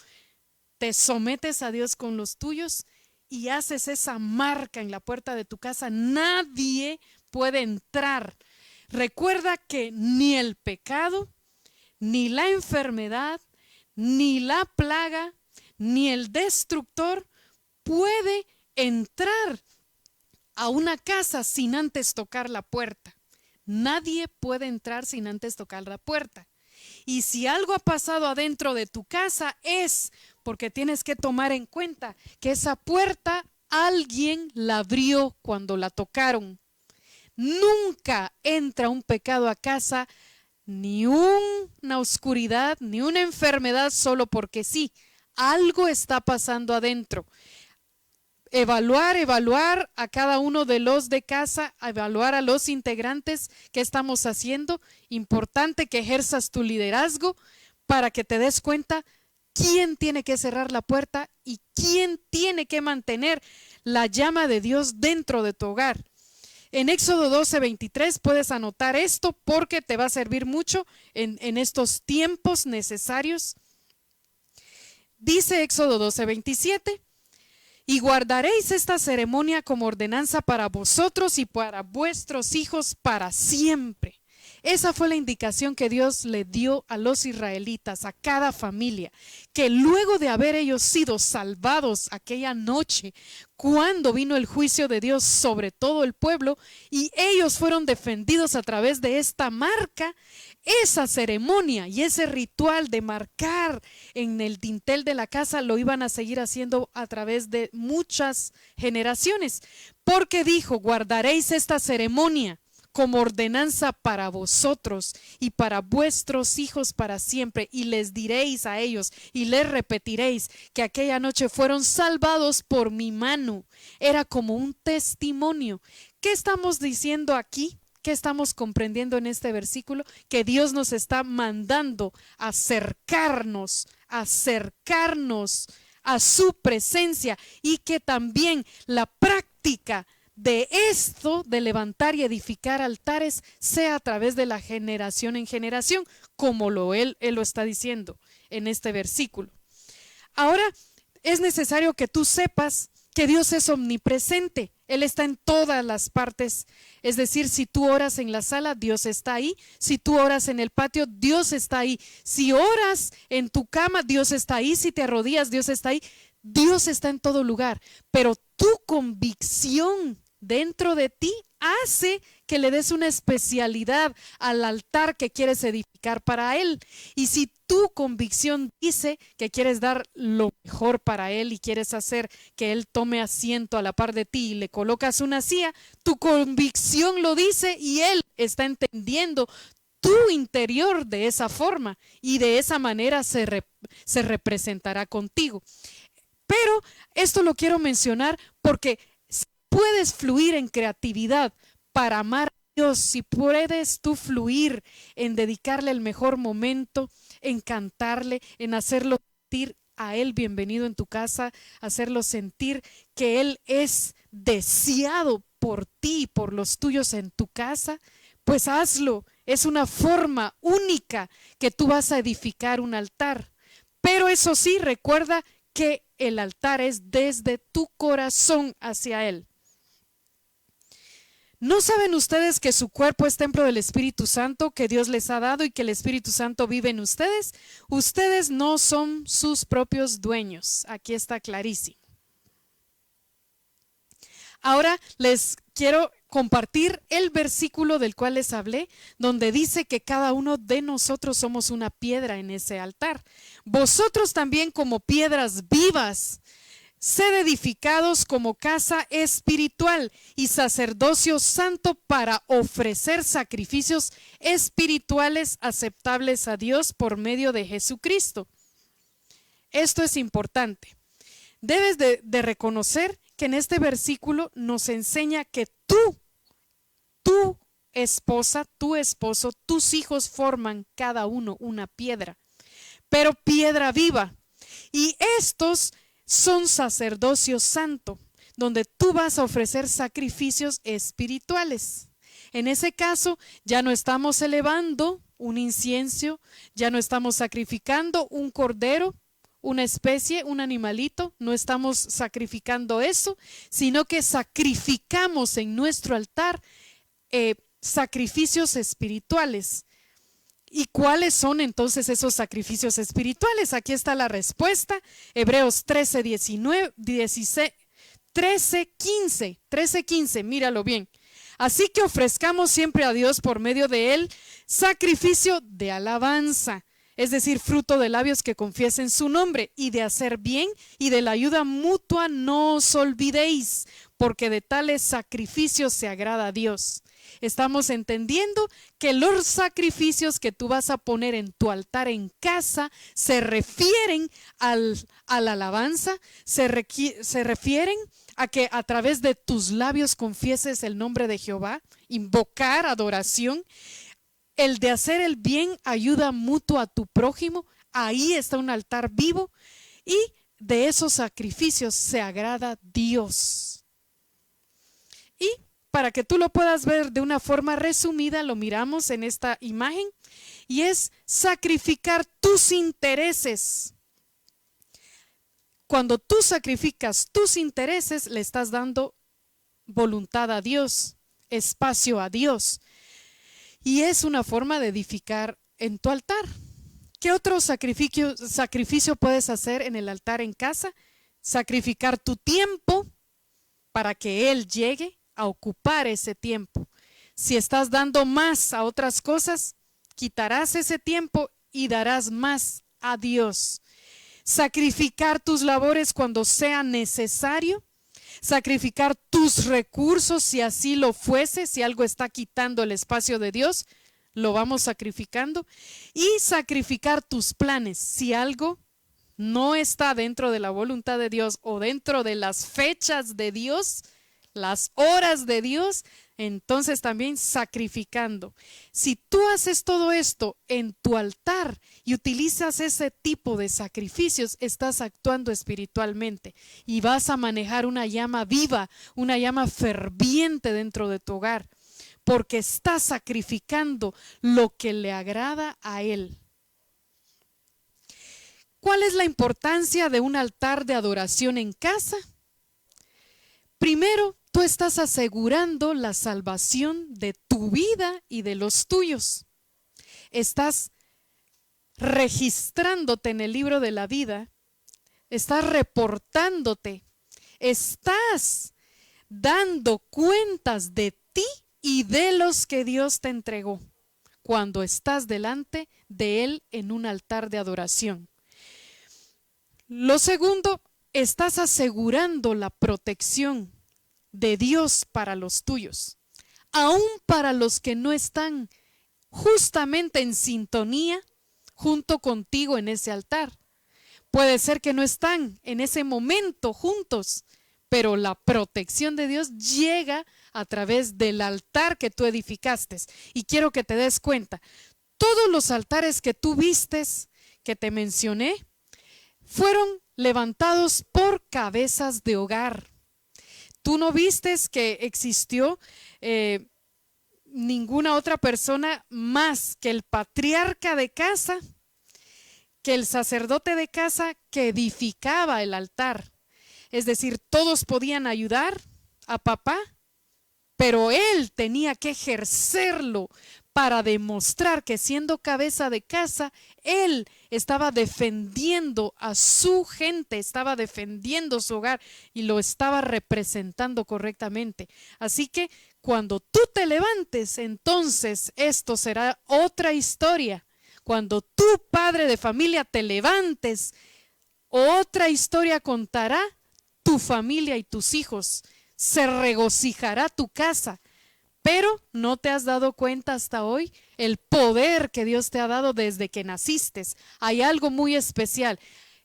te sometes a Dios con los tuyos y haces esa marca en la puerta de tu casa, nadie puede entrar. Recuerda que ni el pecado, ni la enfermedad, ni la plaga, ni el destructor puede entrar a una casa sin antes tocar la puerta. Nadie puede entrar sin antes tocar la puerta. Y si algo ha pasado adentro de tu casa es porque tienes que tomar en cuenta que esa puerta alguien la abrió cuando la tocaron. Nunca entra un pecado a casa, ni una oscuridad, ni una enfermedad solo porque sí. Algo está pasando adentro. Evaluar a cada uno de los de casa, evaluar a los integrantes, qué estamos haciendo. Importante que ejerzas tu liderazgo para que te des cuenta quién tiene que cerrar la puerta y quién tiene que mantener la llama de Dios dentro de tu hogar. En Éxodo 12:23 puedes anotar esto porque te va a servir mucho en estos tiempos necesarios. Dice Éxodo 12:27: y guardaréis esta ceremonia como ordenanza para vosotros y para vuestros hijos para siempre. Esa fue la indicación que Dios le dio a los israelitas, a cada familia, que luego de haber ellos sido salvados aquella noche, cuando vino el juicio de Dios sobre todo el pueblo, y ellos fueron defendidos a través de esta marca, esa ceremonia y ese ritual de marcar en el dintel de la casa lo iban a seguir haciendo a través de muchas generaciones, porque dijo: guardaréis esta ceremonia como ordenanza para vosotros y para vuestros hijos para siempre, y les diréis a ellos y les repetiréis que aquella noche fueron salvados por mi mano. Era como un testimonio. ¿Qué estamos diciendo aquí? ¿Qué estamos comprendiendo en este versículo? Que Dios nos está mandando a acercarnos a su presencia, y que también la práctica de esto, de levantar y edificar altares, sea a través de la generación en generación, como él lo está diciendo en este versículo. Ahora, es necesario que tú sepas que Dios es omnipresente. Él está en todas las partes. Es decir, si tú oras en la sala, Dios está ahí. Si tú oras en el patio, Dios está ahí. Si oras en tu cama, Dios está ahí. Si te arrodillas, Dios está ahí. Dios está en todo lugar. Pero tu convicción dentro de ti hace que le des una especialidad al altar que quieres edificar para Él. Y si tu convicción dice que quieres dar lo mejor para Él y quieres hacer que Él tome asiento a la par de ti y le colocas una silla, tu convicción lo dice y Él está entendiendo tu interior de esa forma, y de esa manera se representará contigo. Pero esto lo quiero mencionar porque puedes fluir en creatividad para amar a Dios, si puedes tú fluir en dedicarle el mejor momento, en cantarle, en hacerlo sentir a Él bienvenido en tu casa, hacerlo sentir que Él es deseado por ti y por los tuyos en tu casa, pues hazlo. Es una forma única que tú vas a edificar un altar. Pero eso sí, recuerda que el altar es desde tu corazón hacia Él. ¿No saben ustedes que su cuerpo es templo del Espíritu Santo que Dios les ha dado y que el Espíritu Santo vive en ustedes? Ustedes no son sus propios dueños. Aquí está clarísimo. Ahora les quiero compartir el versículo del cual les hablé, donde dice que cada uno de nosotros somos una piedra en ese altar. Vosotros también, como piedras vivas, sed edificados como casa espiritual y sacerdocio santo para ofrecer sacrificios espirituales aceptables a Dios por medio de Jesucristo. Esto es importante. Debes de reconocer que en este versículo nos enseña que tu esposa, tu esposo, tus hijos forman cada uno una piedra, pero piedra viva. Y estos son sacerdocio santo, donde tú vas a ofrecer sacrificios espirituales. En ese caso, ya no estamos elevando un incienso, ya no estamos sacrificando un cordero, una especie, un animalito, no estamos sacrificando eso, sino que sacrificamos en nuestro altar sacrificios espirituales. ¿Y cuáles son entonces esos sacrificios espirituales? Aquí está la respuesta. Hebreos 13:15, míralo bien. Así que ofrezcamos siempre a Dios por medio de él sacrificio de alabanza, es decir, fruto de labios que confiesen su nombre, y de hacer bien y de la ayuda mutua no os olvidéis, porque de tales sacrificios se agrada a Dios. Estamos entendiendo que los sacrificios que tú vas a poner en tu altar en casa se refieren a la alabanza, se refieren a que a través de tus labios confieses el nombre de Jehová, invocar adoración, el de hacer el bien, ayuda mutua a tu prójimo. Ahí está un altar vivo y de esos sacrificios se agrada Dios. Y para que tú lo puedas ver de una forma resumida, lo miramos en esta imagen, y es sacrificar tus intereses. Cuando tú sacrificas tus intereses, le estás dando voluntad a Dios, espacio a Dios, y es una forma de edificar en tu altar. ¿Qué otro sacrificio puedes hacer en el altar en casa? Sacrificar tu tiempo para que Él llegue a ocupar ese tiempo. Si estás dando más a otras cosas, quitarás ese tiempo y darás más a Dios. Sacrificar tus labores cuando sea necesario. Sacrificar tus recursos si así lo fuese, si algo está quitando el espacio de Dios, lo vamos sacrificando. Y sacrificar tus planes si algo no está dentro de la voluntad de Dios o dentro de las fechas de Dios, las horas de Dios, entonces también sacrificando. Si tú haces todo esto en tu altar y utilizas ese tipo de sacrificios, estás actuando espiritualmente y vas a manejar una llama viva, una llama ferviente dentro de tu hogar, porque estás sacrificando lo que le agrada a Él. ¿Cuál es la importancia de un altar de adoración en casa? Primero, tú estás asegurando la salvación de tu vida y de los tuyos. Estás registrándote en el libro de la vida, estás reportándote, estás dando cuentas de ti y de los que Dios te entregó cuando estás delante de Él en un altar de adoración. Lo segundo, estás asegurando la protección de Dios para los tuyos, aún para los que no están justamente en sintonía junto contigo en ese altar. Puede ser que no están en ese momento juntos, pero la protección de Dios llega a través del altar que tú edificaste. Y quiero que te des cuenta, todos los altares que tú vistes, que te mencioné, fueron levantados por cabezas de hogar. Tú no vistes que existió ninguna otra persona más que el patriarca de casa, que el sacerdote de casa que edificaba el altar. Es decir, todos podían ayudar a papá, pero él tenía que ejercerlo para demostrar que siendo cabeza de casa, él estaba defendiendo a su gente, estaba defendiendo su hogar y lo estaba representando correctamente. Así que cuando tú te levantes, entonces esto será otra historia. Cuando tú, padre de familia, te levantes, otra historia contará tu familia y tus hijos. Se regocijará tu casa. Pero no te has dado cuenta hasta hoy el poder que Dios te ha dado desde que naciste. Hay algo muy especial.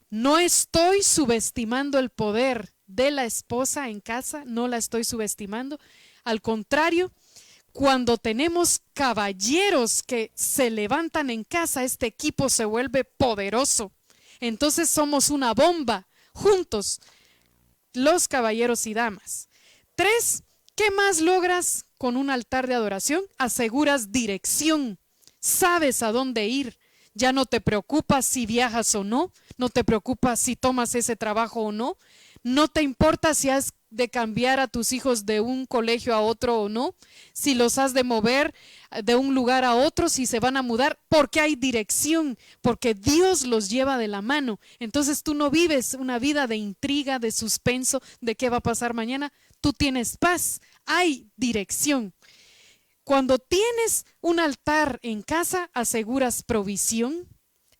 No estoy subestimando el poder de la esposa en casa, no la estoy subestimando. Al contrario, cuando tenemos caballeros que se levantan en casa, este equipo se vuelve poderoso. Entonces somos una bomba juntos, los caballeros y damas. 3, ¿qué más logras con un altar de adoración? Aseguras dirección, sabes a dónde ir, ya no te preocupas si viajas o no, no te preocupas si tomas ese trabajo o no, no te importa si has de cambiar a tus hijos de un colegio a otro o no, si los has de mover de un lugar a otro, si se van a mudar, porque hay dirección, porque Dios los lleva de la mano. Entonces tú no vives una vida de intriga, de suspenso, de qué va a pasar mañana. Tú tienes paz, hay dirección. Cuando tienes un altar en casa, aseguras provisión.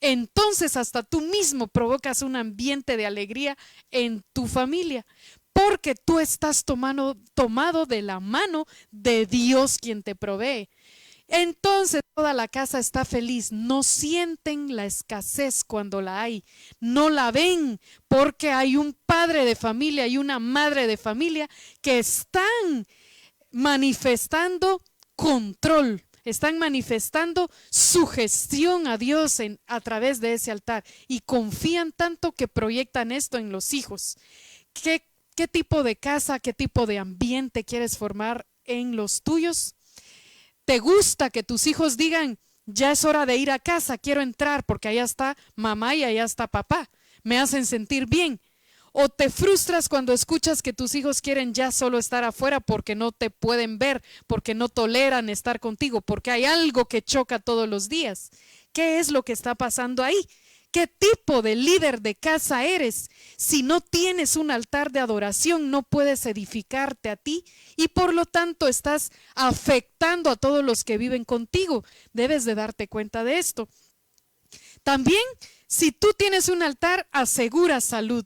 Entonces hasta tú mismo provocas un ambiente de alegría en tu familia, porque tú estás tomado de la mano de Dios quien te provee. Entonces toda la casa está feliz, no sienten la escasez cuando la hay, no la ven porque hay un padre de familia y una madre de familia que están manifestando control, están manifestando sugestión a Dios a través de ese altar y confían tanto que proyectan esto en los hijos. ¿Qué tipo de casa, qué tipo de ambiente quieres formar en los tuyos? ¿Te gusta que tus hijos digan, ya es hora de ir a casa, quiero entrar porque allá está mamá y allá está papá, me hacen sentir bien? ¿O te frustras cuando escuchas que tus hijos quieren ya solo estar afuera porque no te pueden ver, porque no toleran estar contigo, porque hay algo que choca todos los días? ¿Qué es lo que está pasando ahí? ¿Qué tipo de líder de casa eres? Si no tienes un altar de adoración, no puedes edificarte a ti y por lo tanto estás afectando a todos los que viven contigo. Debes de darte cuenta de esto. También, si tú tienes un altar, aseguras salud.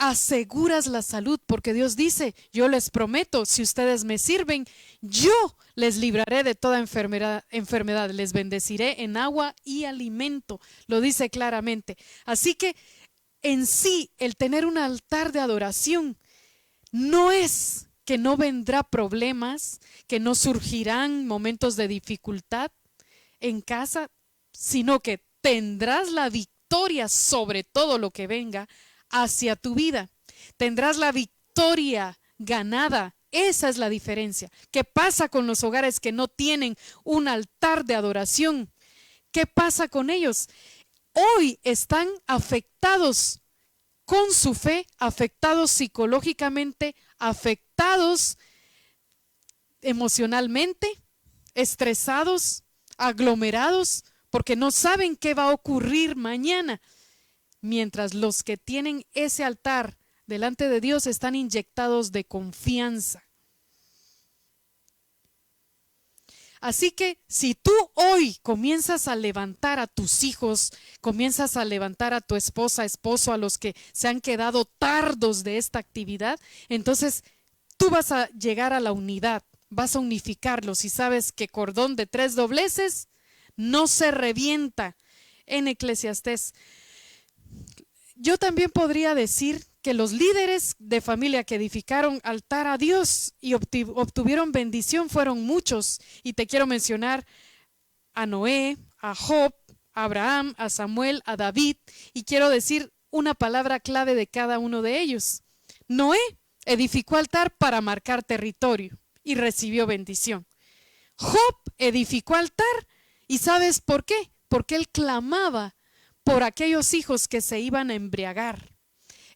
Aseguras la salud, porque Dios dice, yo les prometo, si ustedes me sirven, yo les libraré de toda enfermedad, les bendeciré en agua y alimento, lo dice claramente. Así que en sí, el tener un altar de adoración no es que no vendrá problemas, que no surgirán momentos de dificultad en casa, sino que tendrás la victoria sobre todo lo que venga hacia tu vida. Tendrás la victoria ganada. Esa es la diferencia. ¿Qué pasa con los hogares que no tienen un altar de adoración? ¿Qué pasa con ellos? Hoy están afectados con su fe, afectados psicológicamente, afectados emocionalmente, estresados, aglomerados, porque no saben qué va a ocurrir mañana. Mientras los que tienen ese altar delante de Dios están inyectados de confianza. Así que si tú hoy comienzas a levantar a tus hijos, comienzas a levantar a tu esposa, esposo, a los que se han quedado tardos de esta actividad, entonces tú vas a llegar a la unidad, vas a unificarlos y sabes que cordón de 3 dobleces no se revienta en Eclesiastés. Yo también podría decir que los líderes de familia que edificaron altar a Dios y obtuvieron bendición fueron muchos. Y te quiero mencionar a Noé, a Job, a Abraham, a Samuel, a David. Y quiero decir una palabra clave de cada uno de ellos. Noé edificó altar para marcar territorio y recibió bendición. Job edificó altar y ¿sabes por qué? Porque él clamaba por aquellos hijos que se iban a embriagar.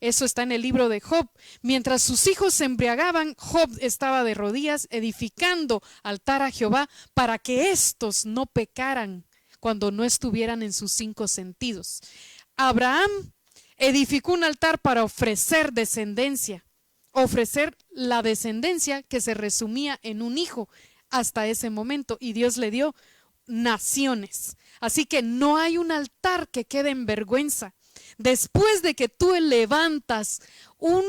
Eso está en el libro de Job. Mientras sus hijos se embriagaban, Job estaba de rodillas edificando altar a Jehová para que éstos no pecaran cuando no estuvieran en sus 5 sentidos. Abraham edificó un altar para ofrecer descendencia, ofrecer la descendencia que se resumía en un hijo hasta ese momento, y Dios le dio naciones. Así que no hay un altar que quede en vergüenza. Después de que tú levantas un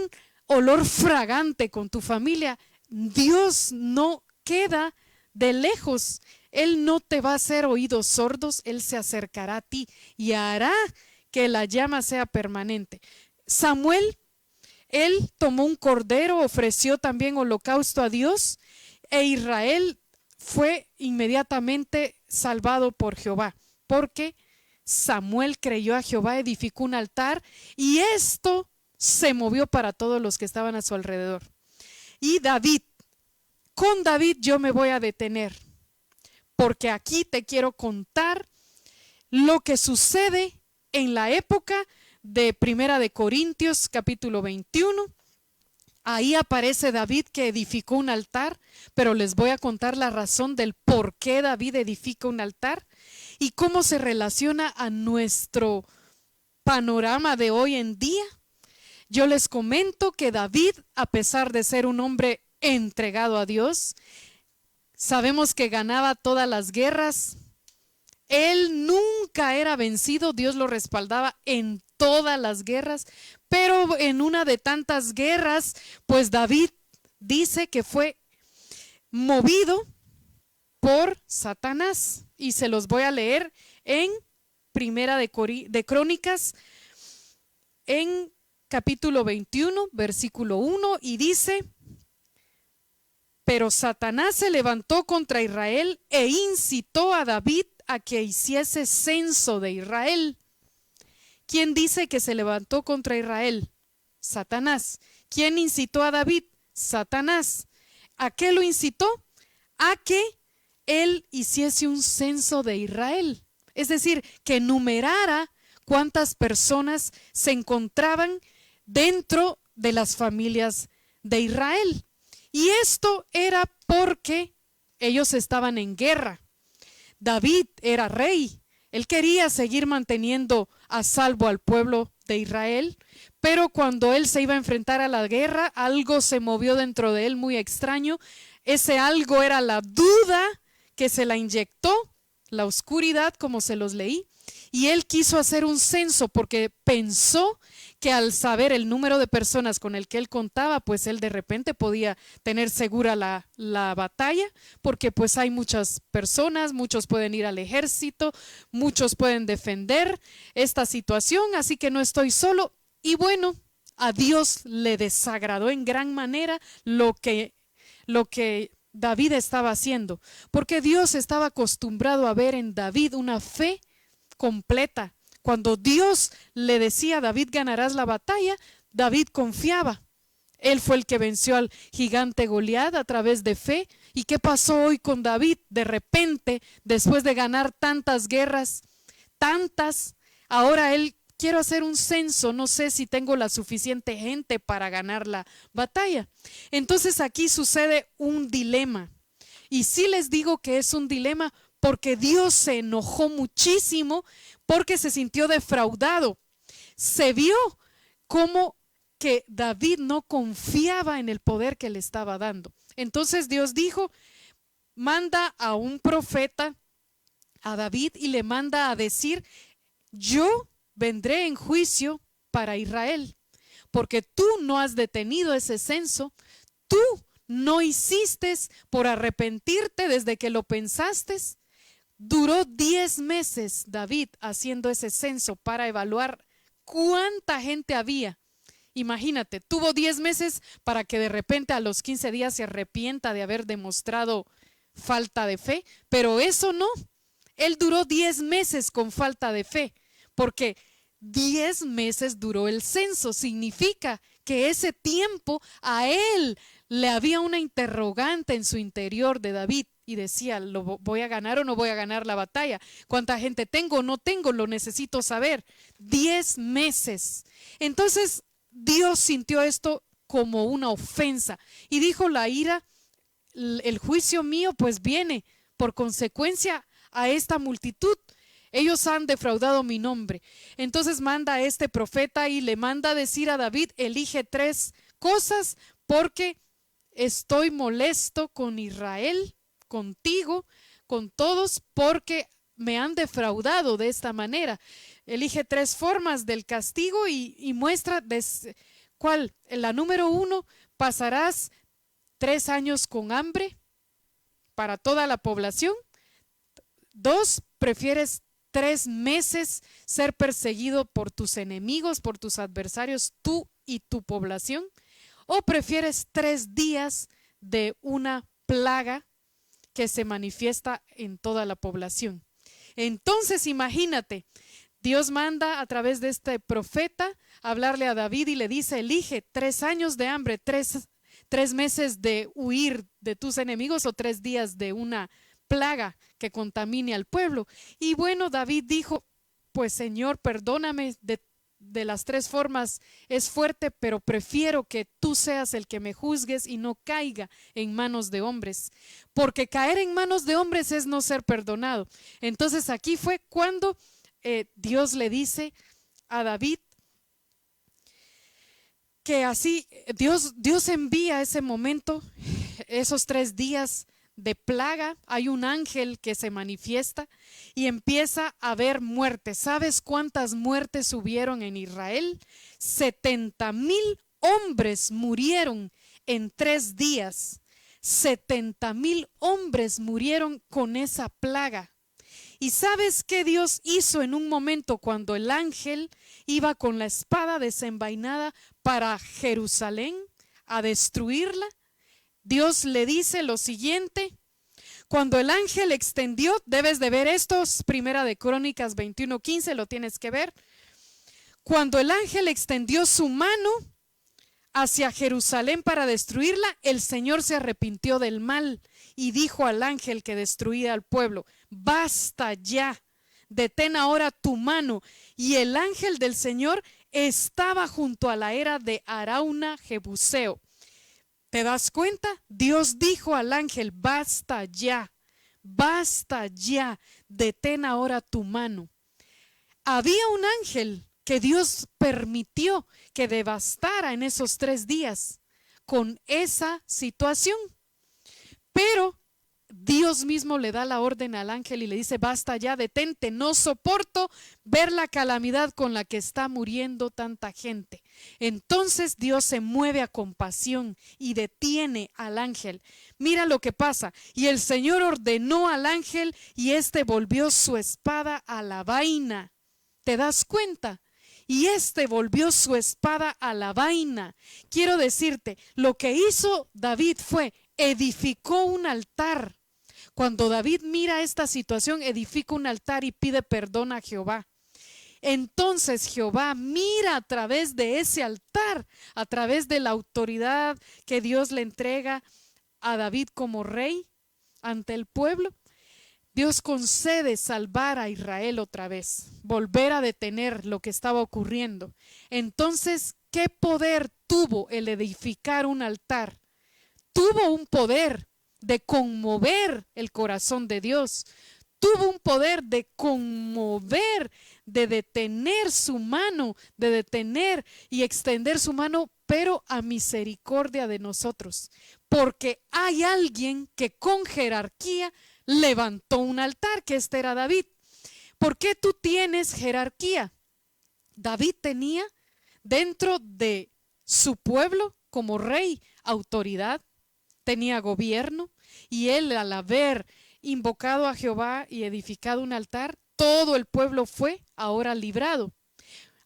olor fragante con tu familia, Dios no queda de lejos. Él no te va a hacer oídos sordos, Él se acercará a ti y hará que la llama sea permanente. Samuel, él tomó un cordero, ofreció también holocausto a Dios, e Israel fue inmediatamente salvado por Jehová, porque Samuel creyó a Jehová, edificó un altar y esto se movió para todos los que estaban a su alrededor. Y David, con David yo me voy a detener, porque aquí te quiero contar lo que sucede en la época de Primera de Corintios capítulo 21. Ahí aparece David que edificó un altar, pero les voy a contar la razón del por qué David edifica un altar y cómo se relaciona a nuestro panorama de hoy en día. Yo les comento que David, a pesar de ser un hombre entregado a Dios, sabemos que ganaba todas las guerras. Él nunca era vencido, Dios lo respaldaba en todas las guerras, pero en una de tantas guerras, pues David dice que fue movido por Satanás. Y se los voy a leer en Primera de Crónicas, en capítulo 21, versículo 1, y dice: pero Satanás se levantó contra Israel e incitó a David a que hiciese censo de Israel. ¿Quién dice que se levantó contra Israel? Satanás. ¿Quién incitó a David? Satanás. ¿A qué lo incitó? A que él hiciese un censo de Israel. Es decir, que numerara cuántas personas se encontraban dentro de las familias de Israel. Y esto era porque ellos estaban en guerra. David era rey. Él quería seguir manteniendo a salvo al pueblo de Israel, pero cuando él se iba a enfrentar a la guerra, algo se movió dentro de él muy extraño. Ese algo era la duda que se la inyectó, la oscuridad, como se los leí, y él quiso hacer un censo porque pensó que al saber el número de personas con el que él contaba, pues él de repente podía tener segura la batalla, porque pues hay muchas personas, muchos pueden ir al ejército, muchos pueden defender esta situación, así que no estoy solo. Y bueno, a Dios le desagradó en gran manera lo que David estaba haciendo, porque Dios estaba acostumbrado a ver en David una fe completa. Cuando Dios le decía a David: ganarás la batalla, David confiaba. Él fue el que venció al gigante Goliat a través de fe. ¿Y qué pasó hoy con David? De repente, después de ganar tantas guerras, ahora él: quiero hacer un censo, no sé si tengo la suficiente gente para ganar la batalla. Entonces aquí sucede un dilema. Y sí les digo que es un dilema porque Dios se enojó muchísimo, porque se sintió defraudado. Se vio como que David no confiaba en el poder que le estaba dando. Entonces Dios dijo: manda a un profeta a David y le manda a decir: yo vendré en juicio para Israel, porque tú no has detenido ese censo, tú no hiciste por arrepentirte desde que lo pensaste. Duró 10 meses David haciendo ese censo para evaluar cuánta gente había. Imagínate, tuvo 10 meses para que de repente a los 15 días se arrepienta de haber demostrado falta de fe, pero eso no. Él duró 10 meses con falta de fe, porque 10 meses duró el censo. Significa que ese tiempo a él le había una interrogante en su interior de David y decía: ¿lo voy a ganar o no voy a ganar la batalla? ¿Cuánta gente tengo o no tengo? Lo necesito saber. 10 meses. Entonces Dios sintió esto como una ofensa y dijo: la ira, el juicio mío pues viene por consecuencia a esta multitud. Ellos han defraudado mi nombre. Entonces manda a este profeta y le manda a decir a David: elige 3 cosas porque estoy molesto con Israel, contigo, con todos, porque me han defraudado de esta manera. Elige 3 formas del castigo y muestra cuál. La número 1: pasarás 3 años con hambre para toda la población. 2: prefieres 3 meses ser perseguido por tus enemigos, por tus adversarios, tú y tu población. ¿O prefieres 3 días de una plaga que se manifiesta en toda la población? Entonces imagínate, Dios manda a través de este profeta hablarle a David y le dice: elige 3 años de hambre, 3 meses de huir de tus enemigos o 3 días de una plaga que contamine al pueblo. Y bueno, David dijo: pues Señor, perdóname de las tres formas es fuerte, pero prefiero que tú seas el que me juzgues y no caiga en manos de hombres, porque caer en manos de hombres es no ser perdonado. Entonces aquí fue cuando Dios le dice a David que así Dios envía ese momento, esos 3 días de plaga. Hay un ángel que se manifiesta y empieza a haber muertes. ¿Sabes cuántas muertes hubieron en Israel? 70,000 hombres murieron en 3 días. 70,000 hombres murieron con esa plaga. ¿Y sabes qué Dios hizo en un momento cuando el ángel iba con la espada desenvainada para Jerusalén a destruirla? Dios le dice lo siguiente: cuando el ángel extendió, debes de ver esto, Primera de Crónicas 21:15, lo tienes que ver. Cuando el ángel extendió su mano hacia Jerusalén para destruirla, el Señor se arrepintió del mal y dijo al ángel que destruía al pueblo: basta ya, detén ahora tu mano. Y el ángel del Señor estaba junto a la era de Arauna Jebuseo. ¿Te das cuenta? Dios dijo al ángel: basta ya, detén ahora tu mano. Había un ángel que Dios permitió que devastara en esos 3 días con esa situación, pero Dios mismo le da la orden al ángel y le dice: basta ya, detente, no soporto ver la calamidad con la que está muriendo tanta gente. Entonces Dios se mueve a compasión y detiene al ángel. Mira lo que pasa: y el Señor ordenó al ángel y éste volvió su espada a la vaina. ¿Te das cuenta? Y éste volvió su espada a la vaina. Quiero decirte, lo que hizo David fue edificó un altar. Cuando David mira esta situación, edifica un altar y pide perdón a Jehová. Entonces Jehová mira a través de ese altar, a través de la autoridad que Dios le entrega a David como rey ante el pueblo. Dios concede salvar a Israel otra vez, volver a detener lo que estaba ocurriendo. Entonces, ¿qué poder tuvo el edificar un altar? Tuvo un poder de conmover el corazón de Dios. Tuvo un poder de conmover, de detener su mano, de detener y extender su mano, pero a misericordia de nosotros. Porque hay alguien que con jerarquía levantó un altar, que este era David. ¿Por qué tú tienes jerarquía? David tenía dentro de su pueblo como rey autoridad, tenía gobierno, y él, al haber invocado a Jehová y edificado un altar, todo el pueblo fue ahora librado.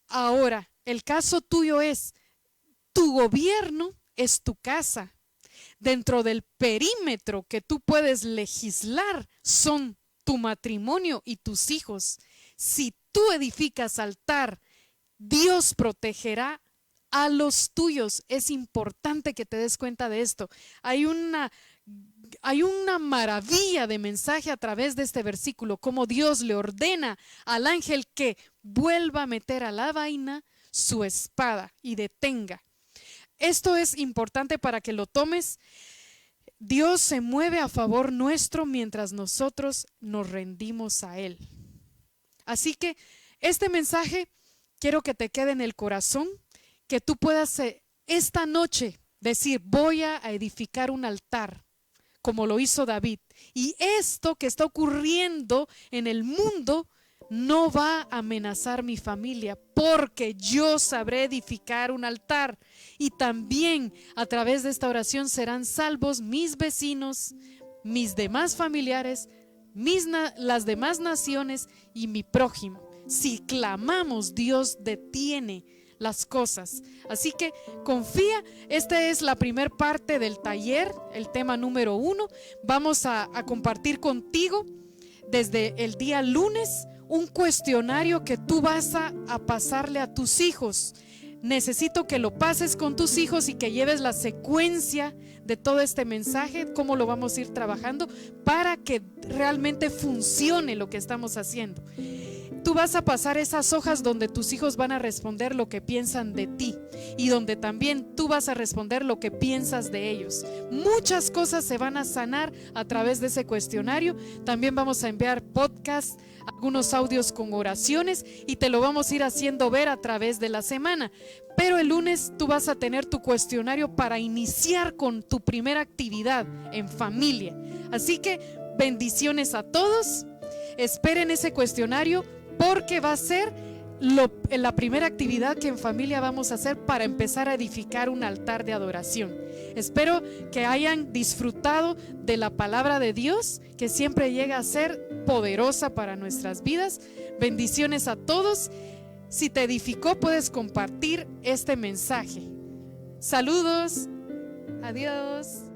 Ahora, el caso tuyo es, tu gobierno es tu casa. Dentro del perímetro que tú puedes legislar son tu matrimonio y tus hijos. Si tú edificas altar, Dios protegerá a los tuyos. Es importante que te des cuenta de esto. Hay una maravilla de mensaje a través de este versículo, como Dios le ordena al ángel que vuelva a meter a la vaina su espada y detenga. Esto es importante para que lo tomes. Dios se mueve a favor nuestro mientras nosotros nos rendimos a Él. Así que este mensaje quiero que te quede en el corazón, que tú puedas esta noche decir: voy a edificar un altar, como lo hizo David. Y esto que está ocurriendo en el mundo no va a amenazar mi familia, porque yo sabré edificar un altar. Y también a través de esta oración serán salvos mis vecinos, mis demás familiares, las demás naciones y mi prójimo. Si clamamos, Dios detiene las cosas. Así que confía. Esta es la primera parte del taller, el tema número 1. Vamos a compartir contigo desde el día lunes un cuestionario que tú vas a pasarle a tus hijos. Necesito que lo pases con tus hijos y que lleves la secuencia de todo este mensaje, cómo lo vamos a ir trabajando para que realmente funcione lo que estamos haciendo. tú vas a pasar esas hojas donde tus hijos van a responder lo que piensan de ti y donde también tú vas a responder lo que piensas de ellos. Muchas cosas se van a sanar a través de ese cuestionario. También vamos a enviar podcasts, algunos audios con oraciones y te lo vamos a ir haciendo ver a través de la semana. Pero el lunes tú vas a tener tu cuestionario para iniciar con tu primera actividad en familia. Así que bendiciones a todos. Esperen ese cuestionario porque va a ser la primera actividad que en familia vamos a hacer para empezar a edificar un altar de adoración. Espero que hayan disfrutado de la palabra de Dios, que siempre llega a ser poderosa para nuestras vidas. Bendiciones a todos. Si te edificó, puedes compartir este mensaje. Saludos. Adiós.